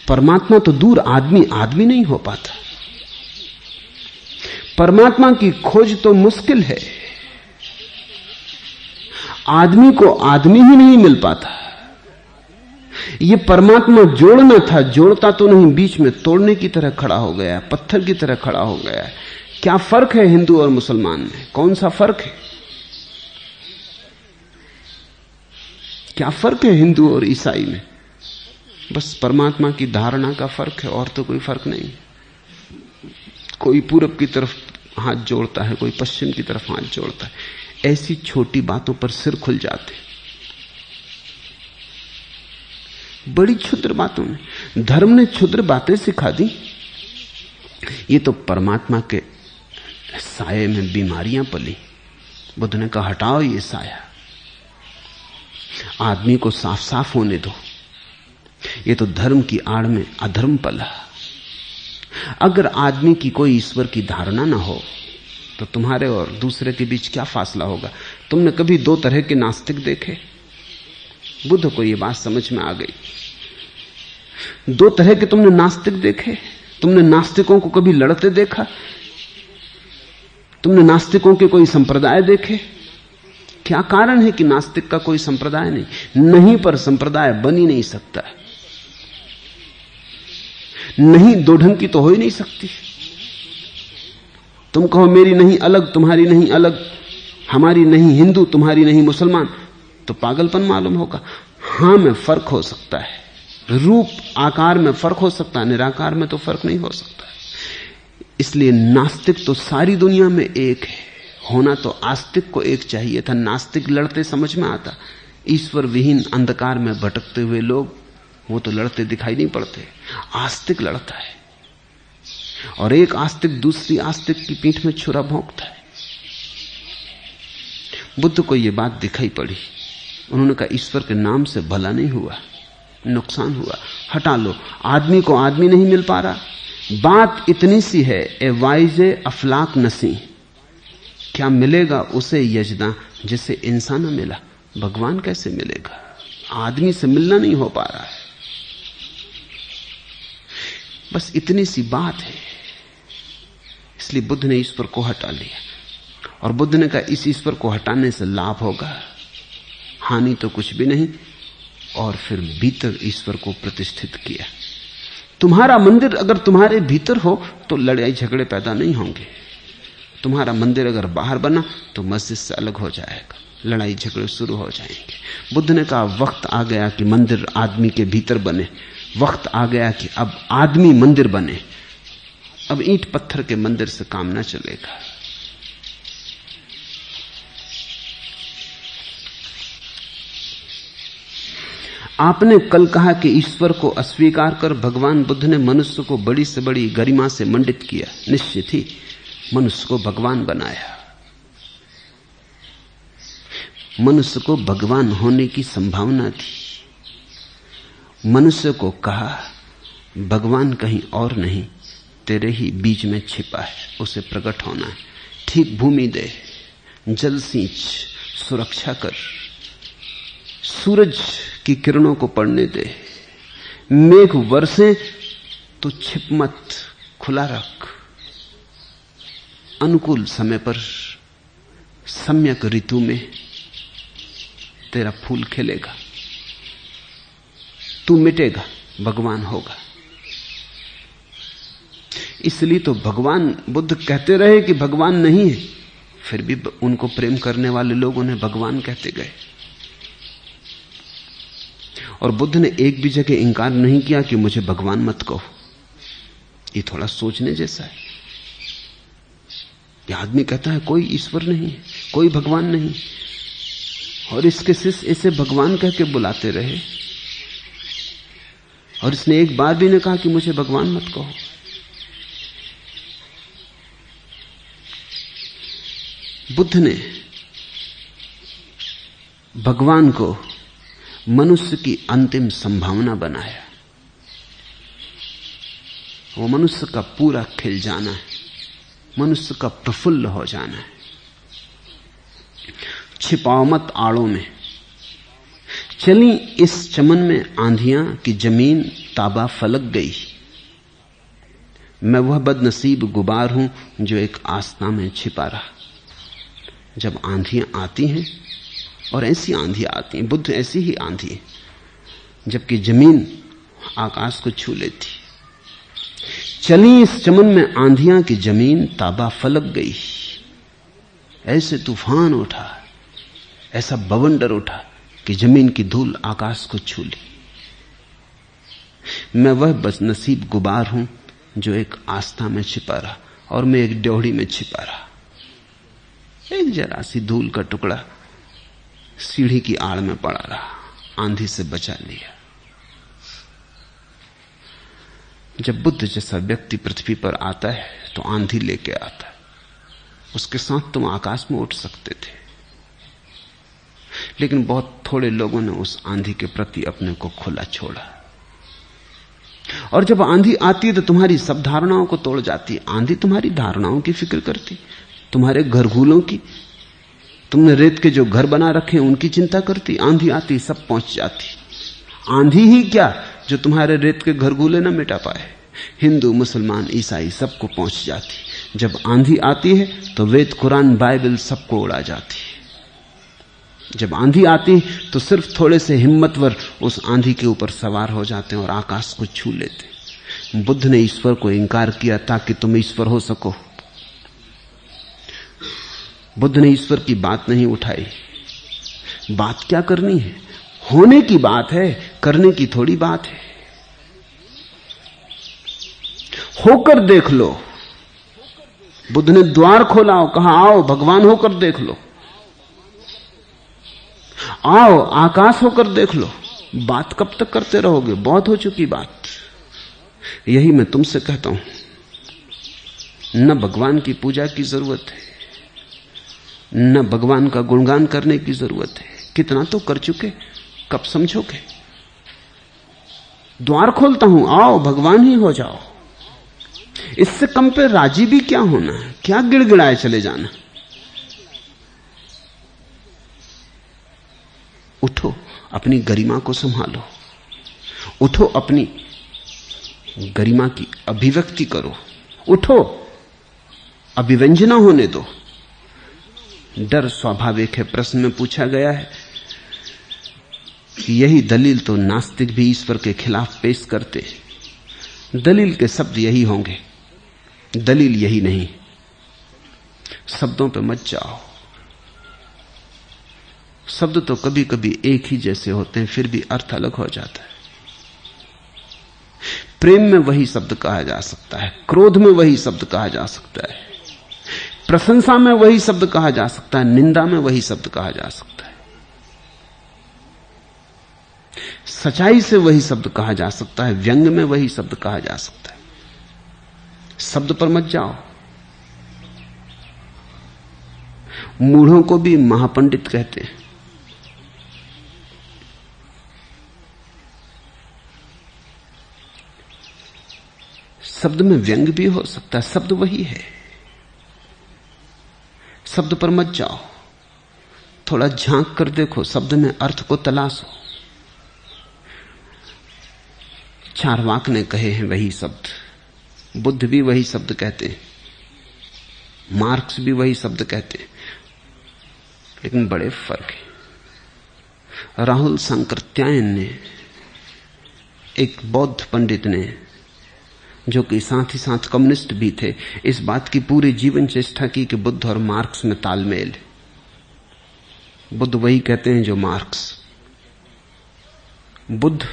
परमात्मा तो दूर, आदमी नहीं हो पाता। परमात्मा की खोज तो मुश्किल है, आदमी को आदमी ही नहीं मिल पाता। ये परमात्मा जोड़ना था, जोड़ता तो नहीं, बीच में तोड़ने की तरह खड़ा हो गया, पत्थर की तरह खड़ा हो गया है। क्या फर्क है हिंदू और मुसलमान में? कौन सा फर्क है? क्या फर्क है हिंदू और ईसाई में? बस परमात्मा की धारणा का फर्क है, और तो कोई फर्क नहीं। कोई पूरब की तरफ हाथ जोड़ता है, कोई पश्चिम की तरफ हाथ जोड़ता है। ऐसी छोटी बातों पर सिर खुल जाते, बड़ी क्षुद्र बातों में। धर्म ने क्षुद्र बातें सिखा दी। ये तो परमात्मा के साये में बीमारियां पली। बुद्ध ने कहा हटाओ ये साया, आदमी को साफ साफ होने दो। ये तो धर्म की आड़ में अधर्म पला। अगर आदमी की कोई ईश्वर की धारणा ना हो तो तुम्हारे और दूसरे के बीच क्या फासला होगा? तुमने कभी दो तरह के नास्तिक देखे? बुद्ध को यह बात समझ में आ गई। दो तरह के तुमने नास्तिक देखे? तुमने नास्तिकों को कभी लड़ते देखा? तुमने नास्तिकों के कोई संप्रदाय देखे? क्या कारण है कि नास्तिक का कोई संप्रदाय नहीं पर संप्रदाय बन ही नहीं सकता। नहीं दो ढंग की तो हो ही नहीं सकती। तुम कहो मेरी नहीं अलग, तुम्हारी नहीं अलग, हमारी नहीं हिंदू, तुम्हारी नहीं मुसलमान, तो पागलपन मालूम होगा। हां में फर्क हो सकता है, रूप आकार में फर्क हो सकता है, निराकार में तो फर्क नहीं हो सकता। इसलिए नास्तिक तो सारी दुनिया में एक है। होना तो आस्तिक को एक चाहिए था। नास्तिक लड़ते समझ में आता, ईश्वर विहीन अंधकार में भटकते हुए लोग वो तो लड़ते दिखाई नहीं पड़ते। आस्तिक लड़ता है, और एक आस्तिक दूसरी आस्तिक की पीठ में छुरा भोंकता है। बुद्ध को यह बात दिखाई पड़ी। उन्होंने कहा ईश्वर के नाम से भला नहीं हुआ, नुकसान हुआ, हटा लो। आदमी को आदमी नहीं मिल पा रहा। बात इतनी सी है, ए वाइजे अफलाक नसी, क्या मिलेगा उसे यजदा जिसे इंसान मिला? भगवान कैसे मिलेगा? आदमी से मिलना नहीं हो पा रहा है। बस इतनी सी बात है। इसलिए बुद्ध ने ईश्वर को हटा लिया, और बुद्ध ने कहा इस ईश्वर को हटाने से लाभ होगा, हानि तो कुछ भी नहीं। और फिर भीतर ईश्वर को प्रतिष्ठित किया। तुम्हारा मंदिर अगर तुम्हारे भीतर हो तो लड़ाई झगड़े पैदा नहीं होंगे। तुम्हारा मंदिर अगर बाहर बना तो मस्जिद से अलग हो जाएगा, लड़ाई झगड़े शुरू हो जाएंगे। बुद्ध ने कहा वक्त आ गया कि मंदिर आदमी के भीतर बने, वक्त आ गया कि अब आदमी मंदिर बने। अब ईंट पत्थर के मंदिर से काम ना चलेगा। आपने कल कहा कि ईश्वर को अस्वीकार कर भगवान बुद्ध ने मनुष्य को बड़ी से बड़ी गरिमा से मंडित किया। निश्चित ही मनुष्य को भगवान बनाया। मनुष्य को भगवान होने की संभावना थी। मनुष्य को कहा भगवान कहीं और नहीं, तेरे ही बीच में छिपा है, उसे प्रकट होना है। ठीक भूमि दे, जल सींच, सुरक्षा कर, सूरज की किरणों को पड़ने दे, मेघ बरसे तो छिप मत, खुला रख। अनुकूल समय पर सम्यक ऋतु में तेरा फूल खिलेगा, तू मिटेगा, भगवान होगा। इसलिए तो भगवान बुद्ध कहते रहे कि भगवान नहीं है, फिर भी उनको प्रेम करने वाले लोग उन्हें भगवान कहते गए। और बुद्ध ने एक भी जगह इंकार नहीं किया कि मुझे भगवान मत कहो। ये थोड़ा सोचने जैसा है। यह आदमी कहता है कोई ईश्वर नहीं है, कोई भगवान नहीं, और इसके शिष्य इसे भगवान कह के बुलाते रहे, और इसने एक बार भी नहीं कहा कि मुझे भगवान मत कहो। बुद्ध ने भगवान को मनुष्य की अंतिम संभावना बनाया। वो मनुष्य का पूरा खिल जाना है, मनुष्य का प्रफुल्ल हो जाना है। छिपाओ मत आड़ों में, चली इस चमन में आंधियां कि जमीन ताबा फलक गई। मैं वह बदनसीब गुबार हूं जो एक आस्था में छिपा रहा। जब आंधियां आती हैं, और ऐसी आंधियां आती हैं, बुद्ध ऐसी ही आंधी है, जबकि जमीन आकाश को छू लेती। चली इस चमन में आंधियां कि जमीन ताबा फलक गई। ऐसे तूफान उठा, ऐसा बवंडर उठा कि जमीन की धूल आकाश को छू ली। मैं वह बदनसीब गुबार हूं जो एक आस्था में छिपा रहा, और मैं एक ड्योढ़ी में छिपा रहा। एक जरा सी धूल का टुकड़ा सीढ़ी की आड़ में पड़ा रहा, आंधी से बचा लिया। जब बुद्ध जैसा व्यक्ति पृथ्वी पर आता है तो आंधी लेके आता है। उसके साथ तुम आकाश में उठ सकते थे, लेकिन बहुत थोड़े लोगों ने उस आंधी के प्रति अपने को खुला छोड़ा। और जब आंधी आती है तो तुम्हारी सब धारणाओं को तोड़ जाती है। आंधी तुम्हारी धारणाओं की फिक्र करती, तुम्हारे घरगुलों की, तुमने रेत के जो घर बना रखे उनकी चिंता करती। आंधी आती सब पहुंच जाती। आंधी ही क्या जो तुम्हारे रेत के घरगुले न मिटा पाए, हिंदू मुसलमान ईसाई सबको पहुंच जाती। जब आंधी आती है तो वेद कुरान बाइबल सबको उड़ा जाती है। जब आंधी आती है तो सिर्फ थोड़े से हिम्मतवर उस आंधी के ऊपर सवार हो जाते हैं और आकाश को छू लेते। बुद्ध ने ईश्वर को इंकार किया ताकि तुम ईश्वर हो सको। बुद्ध ने ईश्वर की बात नहीं उठाई। बात क्या करनी है? होने की बात है, करने की थोड़ी बात है। होकर देख लो। बुद्ध ने द्वार खोला और कहा आओ भगवान होकर देख लो, आओ आकाश होकर देख लो। बात कब तक करते रहोगे? बहुत हो चुकी बात। यही मैं तुमसे कहता हूं, न भगवान की पूजा की जरूरत है, न भगवान का गुणगान करने की जरूरत है। कितना तो कर चुके, कब समझोगे? द्वार खोलता हूं, आओ भगवान ही हो जाओ। इससे कम पे राजी भी क्या होना है? क्या गिड़गिड़ाए चले जाना? उठो, अपनी गरिमा को संभालो। उठो, अपनी गरिमा की अभिव्यक्ति करो। उठो, अभिव्यंजना होने दो। डर स्वाभाविक है। प्रश्न में पूछा गया है कि यही दलील तो नास्तिक भी ईश्वर के खिलाफ पेश करते। दलील के शब्द यही होंगे, दलील यही नहीं। शब्दों पे मत जाओ। शब्द तो कभी कभी एक ही जैसे होते हैं, फिर भी अर्थ अलग हो जाता है। प्रेम में वही शब्द कहा जा सकता है, क्रोध में वही शब्द कहा जा सकता है, प्रशंसा में वही शब्द कहा जा सकता है, निंदा में वही शब्द कहा जा सकता है, सच्चाई से वही शब्द कहा जा सकता है, व्यंग में वही शब्द कहा जा सकता है। शब्द पर मत जाओ। मूढ़ों को भी महापंडित कहते हैं। शब्द में व्यंग भी हो सकता है, शब्द वही है। शब्द पर मत जाओ, थोड़ा झांक कर देखो, शब्द में अर्थ को तलाशो। चारवाक ने कहे हैं वही शब्द, बुद्ध भी वही शब्द कहते हैं, मार्क्स भी वही शब्द कहते हैं, लेकिन बड़े फर्क है। राहुल सांकृत्यायन ने, एक बौद्ध पंडित ने, जो कि साथ ही साथ कम्युनिस्ट भी थे, इस बात की पूरी जीवन चेष्टा की कि बुद्ध और मार्क्स में तालमेल है। बुद्ध वही कहते हैं जो मार्क्स। बुद्ध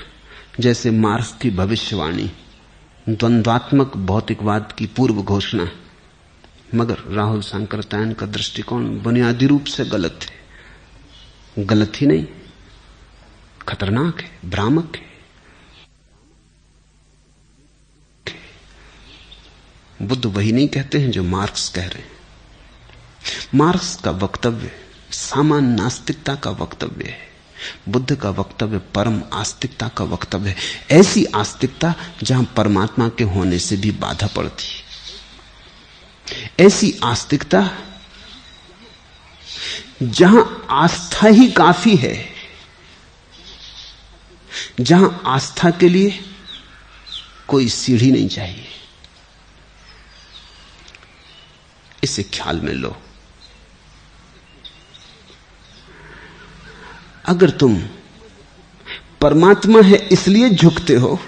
जैसे मार्क्स की भविष्यवाणी द्वंद्वात्मक भौतिकवाद की पूर्व घोषणा, मगर राहुल सांकृत्यायन का दृष्टिकोण बुनियादी रूप से गलत है। गलत ही नहीं, खतरनाक है, भ्रामक है। बुद्ध वही नहीं कहते हैं जो मार्क्स कह रहे हैं। मार्क्स का वक्तव्य सामान्य नास्तिकता का वक्तव्य है, बुद्ध का वक्तव्य परम आस्तिकता का वक्तव्य है। ऐसी आस्तिकता जहां परमात्मा के होने से भी बाधा पड़ती है। ऐसी आस्तिकता जहां आस्था ही काफी है, जहां आस्था के लिए कोई सीढ़ी नहीं चाहिए, इसे ख्याल में लो। अगर तुम परमात्मा है इसलिए झुकते हो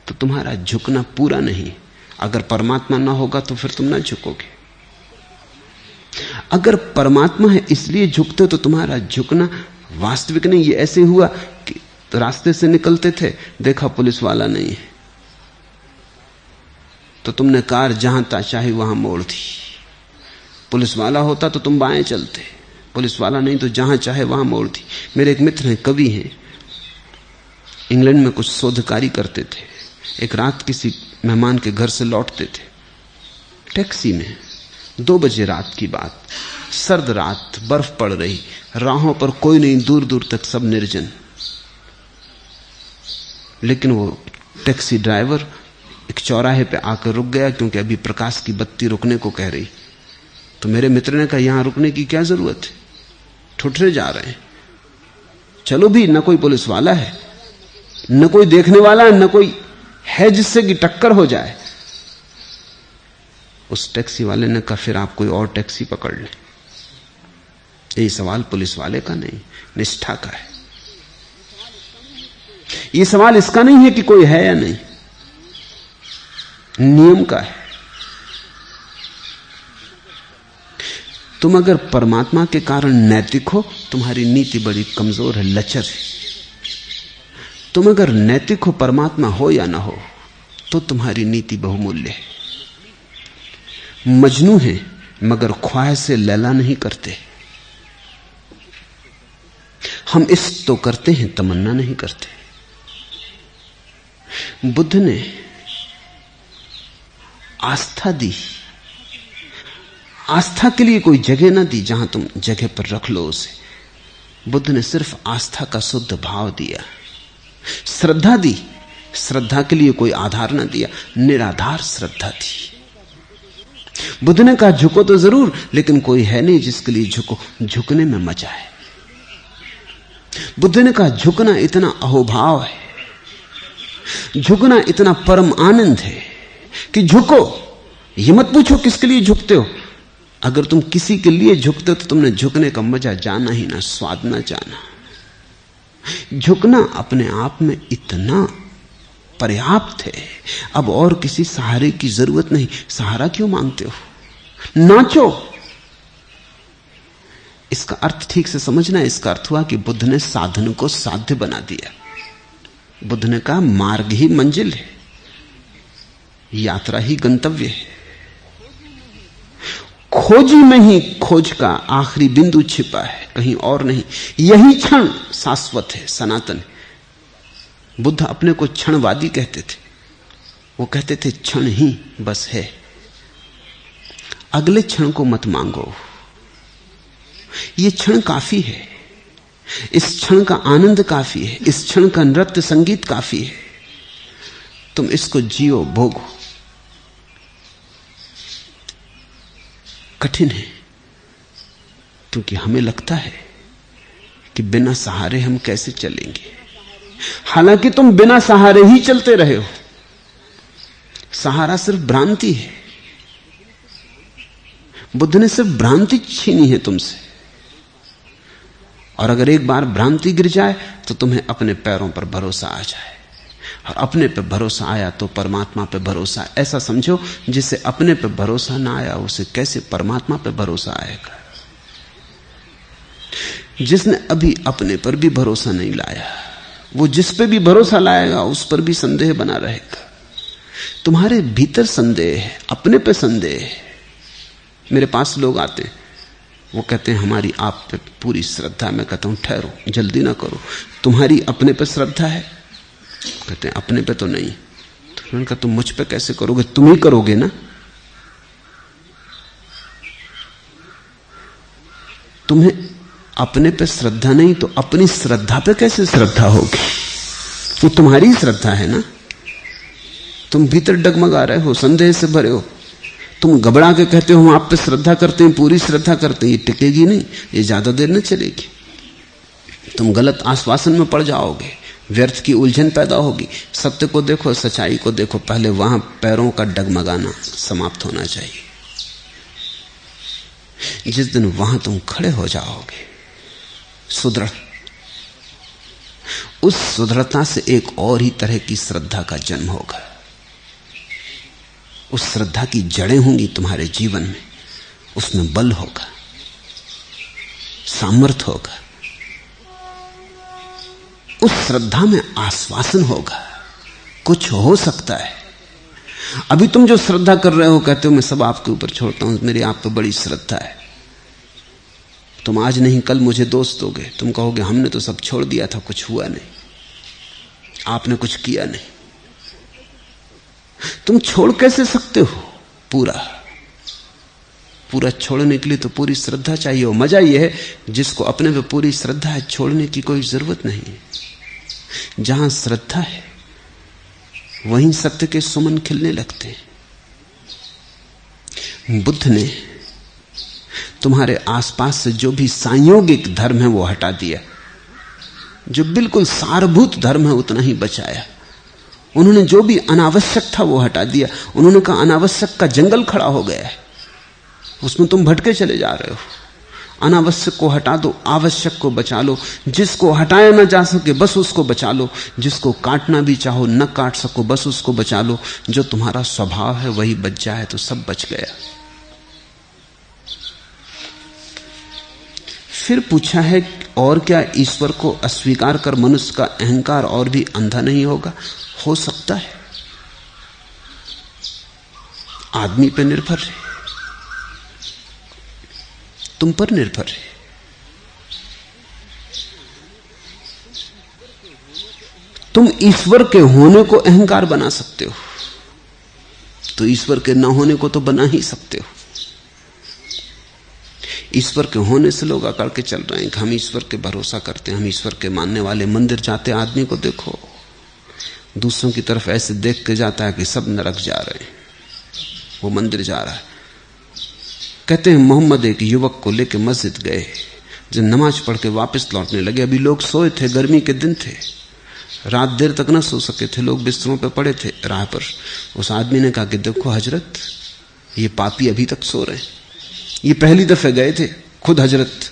तो तुम्हारा झुकना पूरा नहीं। अगर परमात्मा ना होगा तो फिर तुम ना झुकोगे। अगर परमात्मा है इसलिए झुकते हो तो तुम्हारा झुकना वास्तविक नहीं। ये ऐसे हुआ कि रास्ते से निकलते थे, देखा पुलिस वाला नहीं है, तो तुमने कार जहां चाही वहां मोड़ दी। पुलिस वाला होता तो तुम बाएं चलते, पुलिस वाला नहीं तो जहां चाहे वहां मोड़ दी। मेरे एक मित्र हैं, कवि हैं, इंग्लैंड में कुछ शोधकारी करते थे। एक रात किसी मेहमान के घर से लौटते थे, टैक्सी में 2 बजे रात की बात, सर्द रात, बर्फ पड़ रही, राहों पर कोई नहीं, दूर दूर तक सब निर्जन। लेकिन वो टैक्सी ड्राइवर एक चौराहे पे आकर रुक गया, क्योंकि अभी प्रकाश की बत्ती रुकने को कह रही। तो मेरे मित्र ने कहा, यहां रुकने की क्या जरूरत है, ठुठरे जा रहे हैं, चलो भी। न कोई पुलिस वाला है, न कोई देखने वाला है, न कोई है जिससे कि टक्कर हो जाए। उस टैक्सी वाले ने कहा, फिर आप कोई और टैक्सी पकड़ लें। यही सवाल पुलिस वाले का नहीं, निष्ठा का है। यह सवाल इसका नहीं है कि कोई है या नहीं, नियम का है। तुम अगर परमात्मा के कारण नैतिक हो, तुम्हारी नीति बड़ी कमजोर है, लचर है। तुम अगर नैतिक हो, परमात्मा हो या ना हो, तो तुम्हारी नीति बहुमूल्य है। मजनू है मगर ख्वाहिश से लैला नहीं करते। हम इस तो करते हैं, तमन्ना नहीं करते। बुद्ध ने आस्था दी, आस्था के लिए कोई जगह ना दी जहां तुम जगह पर रख लो उसे। बुद्ध ने सिर्फ आस्था का शुद्ध भाव दिया। श्रद्धा दी, श्रद्धा के लिए कोई आधार ना दिया, निराधार श्रद्धा थी। बुद्ध ने कहा, झुको तो जरूर, लेकिन कोई है नहीं जिसके लिए झुको, झुकने में मजा है। बुद्ध ने कहा, झुकना इतना अहोभाव है, झुकना इतना परम आनंद है कि झुको। ये मत पूछो किसके लिए झुकते हो। अगर तुम किसी के लिए झुकते हो तो तुमने झुकने का मजा जाना ही ना, स्वाद ना जाना। झुकना अपने आप में इतना पर्याप्त है, अब और किसी सहारे की जरूरत नहीं। सहारा क्यों मांगते हो, नाचो। इसका अर्थ ठीक से समझना। इसका अर्थ हुआ कि बुद्ध ने साधन को साध्य बना दिया। बुद्ध ने कहा, मार्ग ही मंजिल है, यात्रा ही गंतव्य है। खोजी में ही खोज का आखिरी बिंदु छिपा है, कहीं और नहीं। यही क्षण शाश्वत है, सनातन है। बुद्ध अपने को क्षणवादी कहते थे। वो कहते थे क्षण ही बस है, अगले क्षण को मत मांगो। ये क्षण काफी है, इस क्षण का आनंद काफी है, इस क्षण का नृत्य संगीत काफी है। तुम इसको जियो, भोगो। कठिन है, क्योंकि हमें लगता है कि बिना सहारे हम कैसे चलेंगे। हालांकि तुम बिना सहारे ही चलते रहे हो। सहारा सिर्फ भ्रांति है। बुद्ध ने सिर्फ भ्रांति छीनी है तुमसे। और अगर एक बार भ्रांति गिर जाए तो तुम्हें अपने पैरों पर भरोसा आ जाए, और अपने पे भरोसा आया तो परमात्मा पे भरोसा। ऐसा समझो, जिसे अपने पे भरोसा ना आया उसे कैसे परमात्मा पे भरोसा आएगा। जिसने अभी अपने पर भी भरोसा नहीं लाया, वो जिस पे भी भरोसा लाएगा उस पर भी संदेह बना रहेगा। तुम्हारे भीतर संदेह है, अपने पे संदेह है। मेरे पास लोग आते हैं, वो कहते हैं हमारी आप पे पूरी श्रद्धा। मैं कहता हूं ठहरो, जल्दी ना करो, तुम्हारी अपने पे श्रद्धा है? कहते हैं अपने पे तो नहीं। तो मैंने कहा तुम मुझ पे कैसे करोगे? तुम ही करोगे ना। तुम्हें अपने पे श्रद्धा नहीं तो अपनी श्रद्धा पे कैसे श्रद्धा होगी? वो तुम्हारी श्रद्धा है ना। तुम भीतर डगमगा रहे हो, संदेह से भरे हो, तुम घबरा के कहते हो हम आप पे श्रद्धा करते हैं, पूरी श्रद्धा करते हैं, ये टिकेगी नहीं, ये ज्यादा देर न चलेगी। तुम गलत आश्वासन में पड़ जाओगे, व्यर्थ की उलझन पैदा होगी। सत्य को देखो, सच्चाई को देखो, पहले वहां पैरों का डगमगाना समाप्त होना चाहिए। जिस दिन वहां तुम खड़े हो जाओगे सुदृढ़, उस सुदृढ़ता से एक और ही तरह की श्रद्धा का जन्म होगा। उस श्रद्धा की जड़ें होंगी तुम्हारे जीवन में, उसमें बल होगा, सामर्थ्य होगा, उस श्रद्धा में आश्वासन होगा, कुछ हो सकता है। अभी तुम जो श्रद्धा कर रहे हो, कहते हो मैं सब आपके ऊपर छोड़ता हूं, मेरी आप पे बड़ी श्रद्धा है, तुम आज नहीं कल मुझे दोष दोगे, तुम कहोगे हमने तो सब छोड़ दिया था, कुछ हुआ नहीं, आपने कुछ किया नहीं। तुम छोड़ कैसे सकते हो? पूरा छोड़ने के लिए तो पूरी श्रद्धा चाहिए हो। मजा यह है जिसको अपने पे पूरी श्रद्धा है, छोड़ने की कोई जरूरत नहीं है। जहां श्रद्धा है वहीं सत्य के सुमन खिलने लगते हैं। बुद्ध ने तुम्हारे आसपास से जो भी सांयोगिक धर्म है वो हटा दिया, जो बिल्कुल सारभूत धर्म है उतना ही बचाया। उन्होंने जो भी अनावश्यक था वो हटा दिया। उन्होंने कहा अनावश्यक का जंगल खड़ा हो गया है, उसमें तुम भटके चले जा रहे हो। अनावश्यक को हटा दो, आवश्यक को बचा लो। जिसको हटाया ना जा सके बस उसको बचा लो, जिसको काटना भी चाहो न काट सको बस उसको बचा लो। जो तुम्हारा स्वभाव है वही बच जाए तो सब बच गया। फिर पूछा है और क्या ईश्वर को अस्वीकार कर मनुष्य का अहंकार और भी अंधा नहीं होगा? हो सकता है, आदमी पर निर्भर है, तुम पर निर्भर है। तुम ईश्वर के होने को अहंकार बना सकते हो, तो ईश्वर के न होने को तो बना ही सकते हो। ईश्वर के होने से लोग अकड़ के चल रहे हैं कि हम ईश्वर के भरोसा करते हैं, हम ईश्वर के मानने वाले। मंदिर जाते आदमी को देखो, दूसरों की तरफ ऐसे देख के जाता है कि सब नरक जा रहे हैं, वो मंदिर जा रहा है। कहते हैं मोहम्मद एक युवक को लेकर मस्जिद गए, जब नमाज पढ़ के वापस लौटने लगे, अभी लोग सोए थे, गर्मी के दिन थे, रात देर तक ना सो सके थे, लोग बिस्तरों पे पड़े थे राह पर। उस आदमी ने कहा कि देखो हजरत, ये पापी अभी तक सो रहे हैं, ये पहली दफे गए थे खुद हजरत।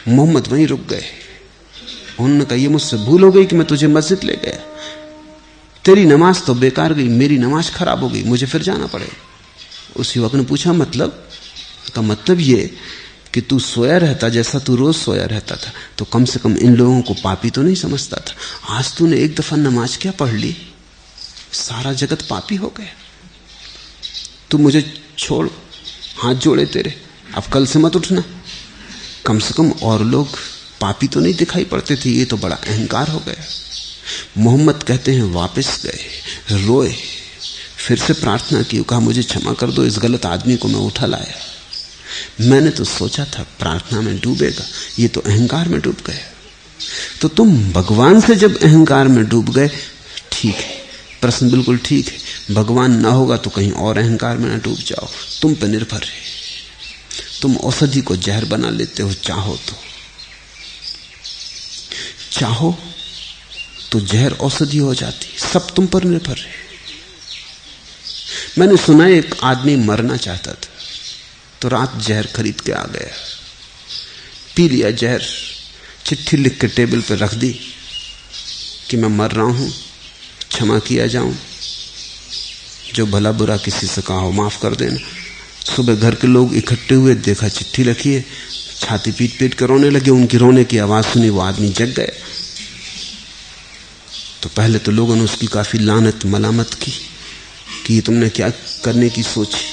मोहम्मद वहीं रुक गए। उन्होंने कहा ये मुझसे भूल हो गई कि मैं तुझे मस्जिद ले गया, तेरी नमाज तो बेकार गई, मेरी नमाज खराब हो गई, मुझे फिर जाना पड़ेगा। उस युवक ने पूछा मतलब? का मतलब ये कि तू सोया रहता जैसा तू रोज सोया रहता था, तो कम से कम इन लोगों को पापी तो नहीं समझता था। आज तूने एक दफा नमाज क्या पढ़ ली, सारा जगत पापी हो गया। तू मुझे छोड़, हाथ जोड़े तेरे, अब कल से मत उठना। कम से कम और लोग पापी तो नहीं दिखाई पड़ते थे, ये तो बड़ा अहंकार हो गया। मोहम्मद कहते हैं वापस गए, रोए, फिर से प्रार्थना की, कहा मुझे क्षमा कर दो, इस गलत आदमी को मैं उठा लाया। मैंने तो सोचा था प्रार्थना में डूबेगा, ये तो अहंकार में डूब गया। तो तुम भगवान से जब अहंकार में डूब गए, ठीक है, प्रश्न बिल्कुल ठीक है, भगवान ना होगा तो कहीं और अहंकार में ना डूब जाओ। तुम पे निर्भर है। तुम औषधि को जहर बना लेते हो, चाहो तो जहर औषधि हो जाती, सब तुम पर निर्भर है। मैंने सुना एक आदमी मरना चाहता था, तो रात जहर खरीद के आ गया, पी लिया जहर, चिट्ठी लिख के टेबल पर रख दी कि मैं मर रहा हूं, क्षमा किया जाऊं, जो भला बुरा किसी से कहा हो माफ कर देना। सुबह घर के लोग इकट्ठे हुए, देखा चिट्ठी लिखी है, छाती पीट पीट कर रोने लगे। उनकी रोने की आवाज सुनी, वो आदमी जग गया। तो पहले तो लोगों ने उसकी काफी लानत मलामत की कि ये तुमने क्या करने की सोची।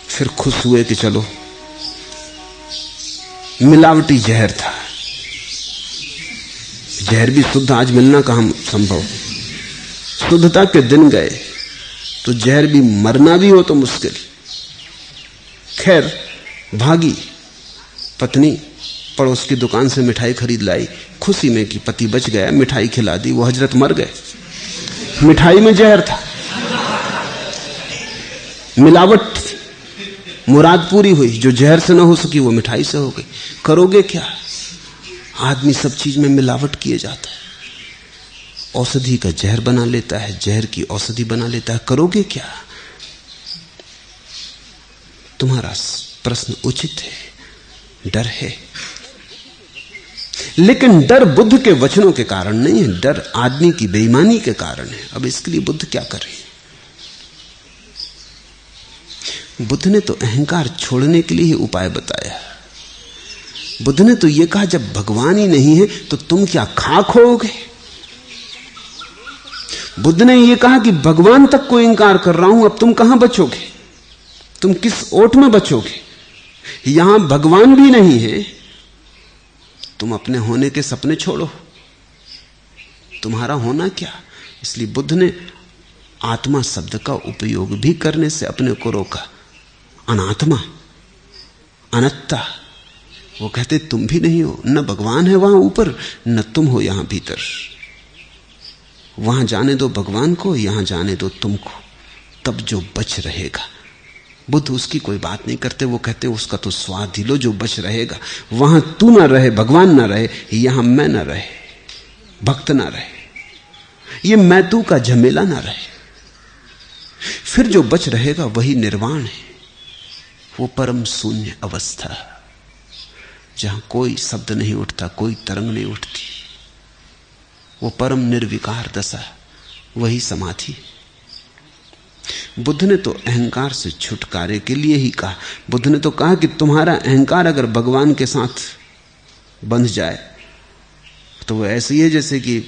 फिर खुश हुए कि चलो, मिलावटी जहर था, जहर भी शुद्ध आज मिलना कहां संभव। शुद्धता के दिन गए तो जहर भी, मरना भी हो तो मुश्किल। खैर भागी, पत्नी पड़ोस की दुकान से मिठाई खरीद लाई, खुशी में कि पति बच गया, मिठाई खिला दी, वो हजरत मर गए। मिठाई में जहर था, मिलावट थी, मुराद पूरी हुई। जो जहर से ना हो सकी वो मिठाई से हो गई। करोगे क्या? आदमी सब चीज में मिलावट किए जाता है, औषधि का जहर बना लेता है, जहर की औषधि बना लेता है। करोगे क्या? तुम्हारा प्रश्न उचित है, डर है, लेकिन डर बुद्ध के वचनों के कारण नहीं है, डर आदमी की बेईमानी के कारण है। अब इसके लिए बुद्ध क्या करे? बुद्ध ने तो अहंकार छोड़ने के लिए ही उपाय बताया। बुद्ध ने तो यह कहा जब भगवान ही नहीं है तो तुम क्या खाक होगे? बुद्ध ने यह कहा कि भगवान तक को इंकार कर रहा हूं, अब तुम कहां बचोगे? तुम किस ओट में बचोगे? यहां भगवान भी नहीं है, तुम अपने होने के सपने छोड़ो, तुम्हारा होना क्या? इसलिए बुद्ध ने आत्मा शब्द का उपयोग भी करने से अपने को रोका। अनात्मा, अनत्ता, वो कहते तुम भी नहीं हो, न भगवान है वहां ऊपर, न तुम हो यहां भीतर। वहां जाने दो भगवान को, यहां जाने दो तुमको, तब जो बच रहेगा। बुद्ध उसकी कोई बात नहीं करते, वो कहते उसका तो स्वाद ही लो जो बच रहेगा। वहां तू ना रहे, भगवान ना रहे, यहां मैं ना रहे, भक्त ना रहे, ये मैं तू का झमेला ना रहे, फिर जो बच रहेगा वही निर्वाण है। वो परम शून्य अवस्था जहां कोई शब्द नहीं उठता, कोई तरंग नहीं उठती, वो परम निर्विकार दशा, वही समाधि। बुद्ध ने तो अहंकार से छुटकारे के लिए ही कहा। बुद्ध ने तो कहा कि तुम्हारा अहंकार अगर भगवान के साथ बंध जाए तो वो ऐसे ही है जैसे कि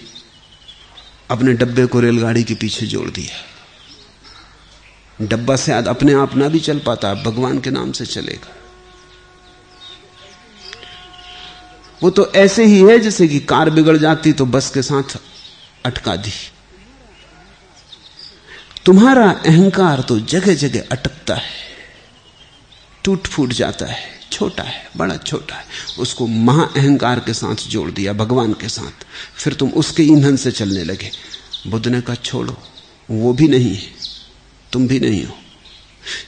अपने डब्बे को रेलगाड़ी के पीछे जोड़ दिया। डब्बा शायद अपने आप ना भी चल पाता, भगवान के नाम से चलेगा। वो तो ऐसे ही है जैसे कि कार बिगड़ जाती तो बस के साथ अटका दी। तुम्हारा अहंकार तो जगह जगह अटकता है, टूट फूट जाता है, छोटा है, बड़ा छोटा है, उसको महा अहंकार के साथ जोड़ दिया, भगवान के साथ, फिर तुम उसके ईंधन से चलने लगे। बुद्ध ने कहा छोड़ो, वो भी नहीं है, तुम भी नहीं हो।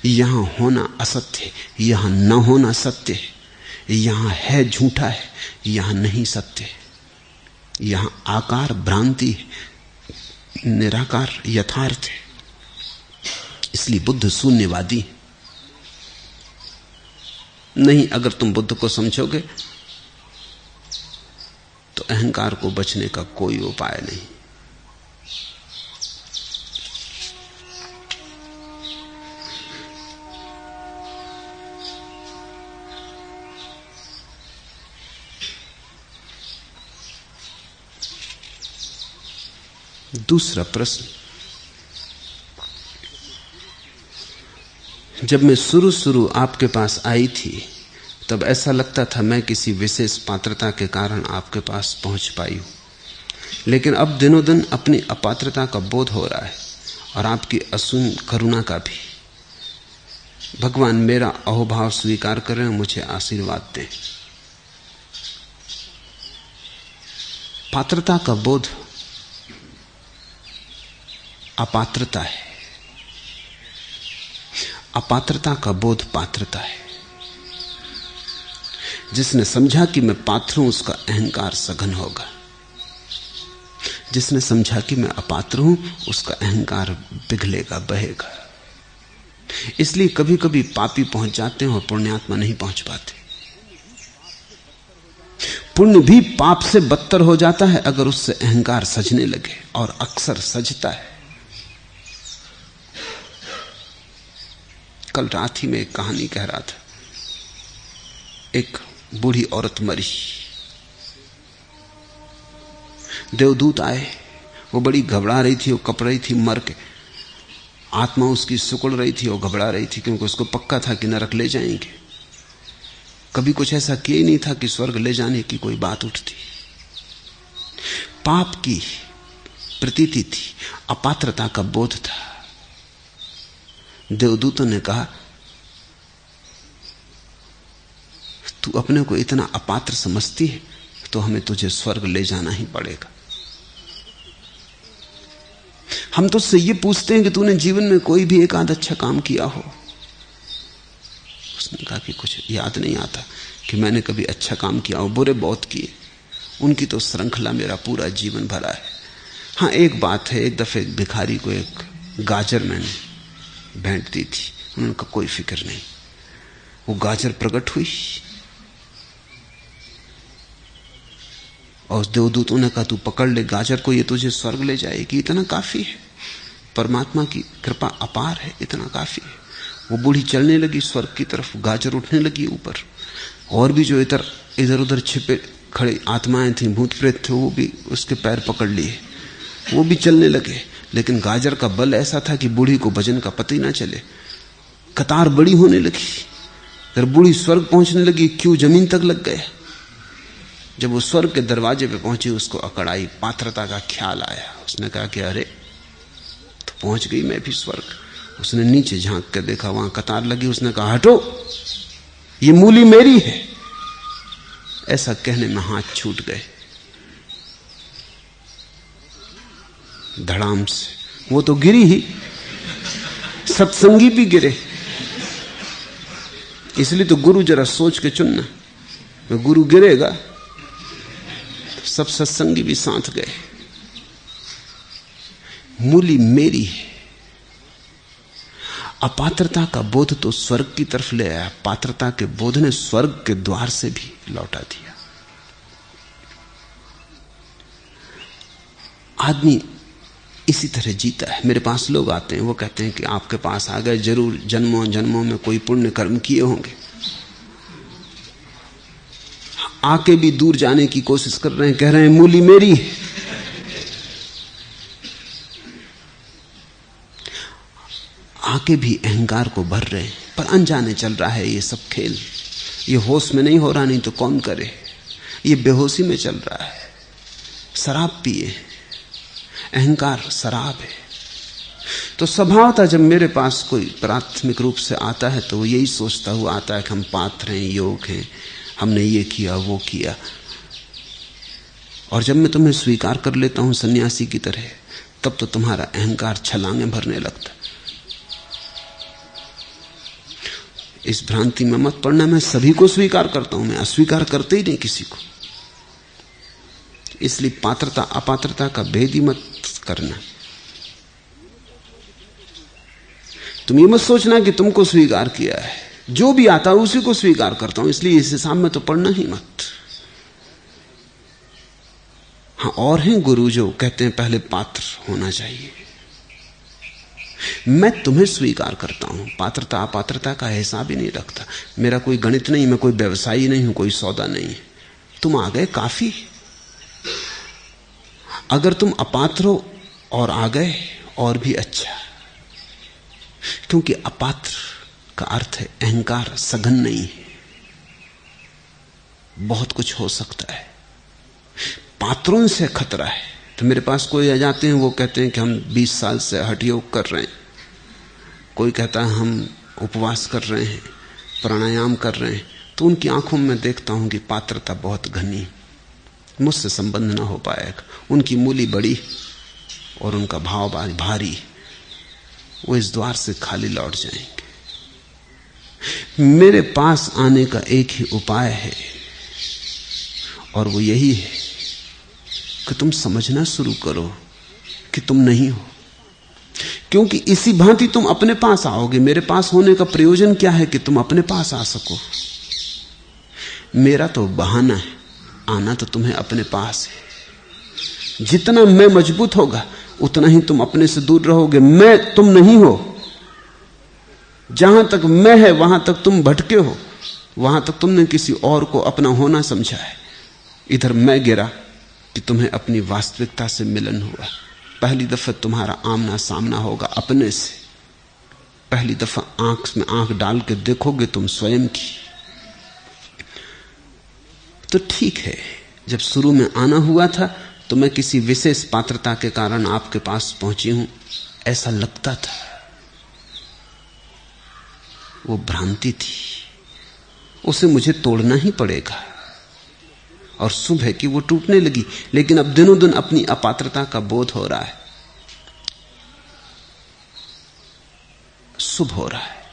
यहां होना असत्य है, यहां न होना सत्य है, यहां है झूठा है, यहां नहीं सत्य है। यहां आकार भ्रांति है, निराकार यथार्थ है। इसलिए बुद्ध शून्यवादी नहीं। अगर तुम बुद्ध को समझोगे तो अहंकार को बचने का कोई उपाय नहीं। दूसरा प्रश्न, जब मैं शुरू आपके पास आई थी तब ऐसा लगता था मैं किसी विशेष पात्रता के कारण आपके पास पहुंच पाई हूं, लेकिन अब दिनों दिन अपनी अपात्रता का बोध हो रहा है और आपकी असीम करुणा का भी। भगवान मेरा अहोभाव स्वीकार करें, मुझे आशीर्वाद दें। पात्रता का बोध अपात्रता है, अपात्रता का बोध पात्रता है। जिसने समझा कि मैं पात्र हूं उसका अहंकार सघन होगा, जिसने समझा कि मैं अपात्र हूं उसका अहंकार पिघलेगा, बहेगा। इसलिए कभी कभी पापी पहुंच जाते हैं और पुण्यात्मा नहीं पहुंच पाते। पुण्य भी पाप से बदतर हो जाता है अगर उससे अहंकार सजने लगे, और अक्सर सजता है। कल रात ही में एक कहानी कह रहा था। एक बूढ़ी औरत मरी, देवदूत आए, वो बड़ी घबरा रही थी, वो कप रही थी मर के। आत्मा उसकी सुकुड़ रही थी और घबरा रही थी, क्योंकि उसको पक्का था कि नरक ले जाएंगे। कभी कुछ ऐसा किया ही नहीं था कि स्वर्ग ले जाने की कोई बात उठती। पाप की प्रतीति थी, अपात्रता का बोध था। देवदूतों ने कहा, तू अपने को इतना अपात्र समझती है तो हमें तुझे स्वर्ग ले जाना ही पड़ेगा। हम तो उससे ये पूछते हैं कि तूने जीवन में कोई भी एक आध अच्छा काम किया हो। उसने कहा कि कुछ याद नहीं आता कि मैंने कभी अच्छा काम किया हो, बुरे बहुत किए। उनकी तो श्रृंखला मेरा पूरा जीवन भरा है। हाँ, एक बात है, एक दफे भिखारी को एक गाजर मैंने भेंट दी थी, उन्होंने कहा कोई फिक्र नहीं। वो गाजर प्रकट हुई और उस देवदूतों ने कहा तू पकड़ ले गाजर को, ये तुझे स्वर्ग ले जाएगी, इतना काफी है। परमात्मा की कृपा अपार है, इतना काफी है। वो बूढ़ी चलने लगी स्वर्ग की तरफ, गाजर उठने लगी ऊपर। और भी जो इधर उधर छिपे खड़े आत्माएं थी, भूत प्रेत थे, वो भी उसके पैर पकड़ लिए, वो भी चलने लगे। लेकिन गाजर का बल ऐसा था कि बूढ़ी को भजन का पता ही ना चले। कतार बड़ी होने लगी, जब बूढ़ी स्वर्ग पहुंचने लगी, क्यों जमीन तक लग गया। जब वो स्वर्ग के दरवाजे पे पहुंची, उसको अकड़ाई, पात्रता का ख्याल आया। उसने कहा कि अरे तो पहुंच गई मैं भी स्वर्ग। उसने नीचे झांक कर देखा, वहां कतार लगी। उसने कहा हटो, ये मूली मेरी है। ऐसा कहने में हाथ छूट गए धड़ाम से। वो तो गिरी ही, सत्संगी भी गिरे। इसलिए तो गुरु जरा सोच के चुनना, गुरु गिरेगा तो सब सत्संगी भी साथ गए। मूली मेरी है। अपात्रता का बोध तो स्वर्ग की तरफ ले आया, पात्रता के बोध ने स्वर्ग के द्वार से भी लौटा दिया। आदमी इसी तरह जीता है। मेरे पास लोग आते हैं, वो कहते हैं कि आपके पास आ गए, जरूर जन्मों जन्मों में कोई पुण्य कर्म किए होंगे। आके भी दूर जाने की कोशिश कर रहे हैं, कह रहे हैं मूली मेरी है। आके भी अहंकार को भर रहे हैं, पर अनजाने चल रहा है ये सब खेल। ये होश में नहीं हो रहा, नहीं तो कौन करे। ये बेहोशी में चल रहा है। शराब पिए, अहंकार शराब है। तो स्वभावतः जब मेरे पास कोई प्राथमिक रूप से आता है तो वो यही सोचता हुआ आता है कि हम पात्र हैं, योग हैं, हमने ये किया वो किया। और जब मैं तुम्हें स्वीकार कर लेता हूं सन्यासी की तरह, तब तो तुम्हारा अहंकार छलांगे भरने लगता। इस भ्रांति में मत पड़ना, मैं सभी को स्वीकार करता हूं, मैं अस्वीकार करते ही नहीं किसी को। इसलिए पात्रता अपात्रता का भेद ही मत करना। तुम ये मत सोचना कि तुमको स्वीकार किया है, जो भी आता है उसी को स्वीकार करता हूं, इसलिए इस हिसाब में तो पढ़ना ही मत। हाँ, और हैं गुरु जो कहते हैं पहले पात्र होना चाहिए। मैं तुम्हें स्वीकार करता हूं, पात्रता अपात्रता का हिसाब ही नहीं रखता। मेरा कोई गणित नहीं, मैं कोई व्यवसायी नहीं हूं, कोई सौदा नहीं है। तुम आ गए काफी। अगर तुम अपात्र हो और आ गए और भी अच्छा, क्योंकि अपात्र का अर्थ है अहंकार सघन नहीं है, बहुत कुछ हो सकता है। पात्रों से खतरा है। तो मेरे पास कोई आ जाते हैं, वो कहते हैं कि हम 20 साल से हठ योग कर रहे हैं, कोई कहता है हम उपवास कर रहे हैं, प्राणायाम कर रहे हैं, तो उनकी आंखों में देखता हूं कि पात्रता बहुत घनी, मुझसे संबंध ना हो पाएगा। उनकी मूली बड़ी और उनका भाव भारी, वो इस द्वार से खाली लौट जाएंगे। मेरे पास आने का एक ही उपाय है, और वो यही है कि तुम समझना शुरू करो कि तुम नहीं हो। क्योंकि इसी भांति तुम अपने पास आओगे। मेरे पास होने का प्रयोजन क्या है कि तुम अपने पास आ सको। मेरा तो बहाना है, आना तो तुम्हें अपने पास है। जितना मैं मजबूत होगा उतना ही तुम अपने से दूर रहोगे। मैं तुम नहीं हो। जहां तक मैं है वहां तक तुम भटके हो, वहां तक तुमने किसी और को अपना होना समझा है। इधर मैं गिरा कि तुम्हें अपनी वास्तविकता से मिलन हुआ। पहली दफा तुम्हारा आमना सामना होगा अपने से। पहली दफा आंख में आंख डाल के देखोगे तुम स्वयं की। तो ठीक है, जब शुरू में आना हुआ था तो मैं किसी विशेष पात्रता के कारण आपके पास पहुंची हूं, ऐसा लगता था। वो भ्रांति थी, उसे मुझे तोड़ना ही पड़ेगा। और शुभ है कि वो टूटने लगी। लेकिन अब दिनों दिन अपनी अपात्रता का बोध हो रहा है। शुभ हो रहा है।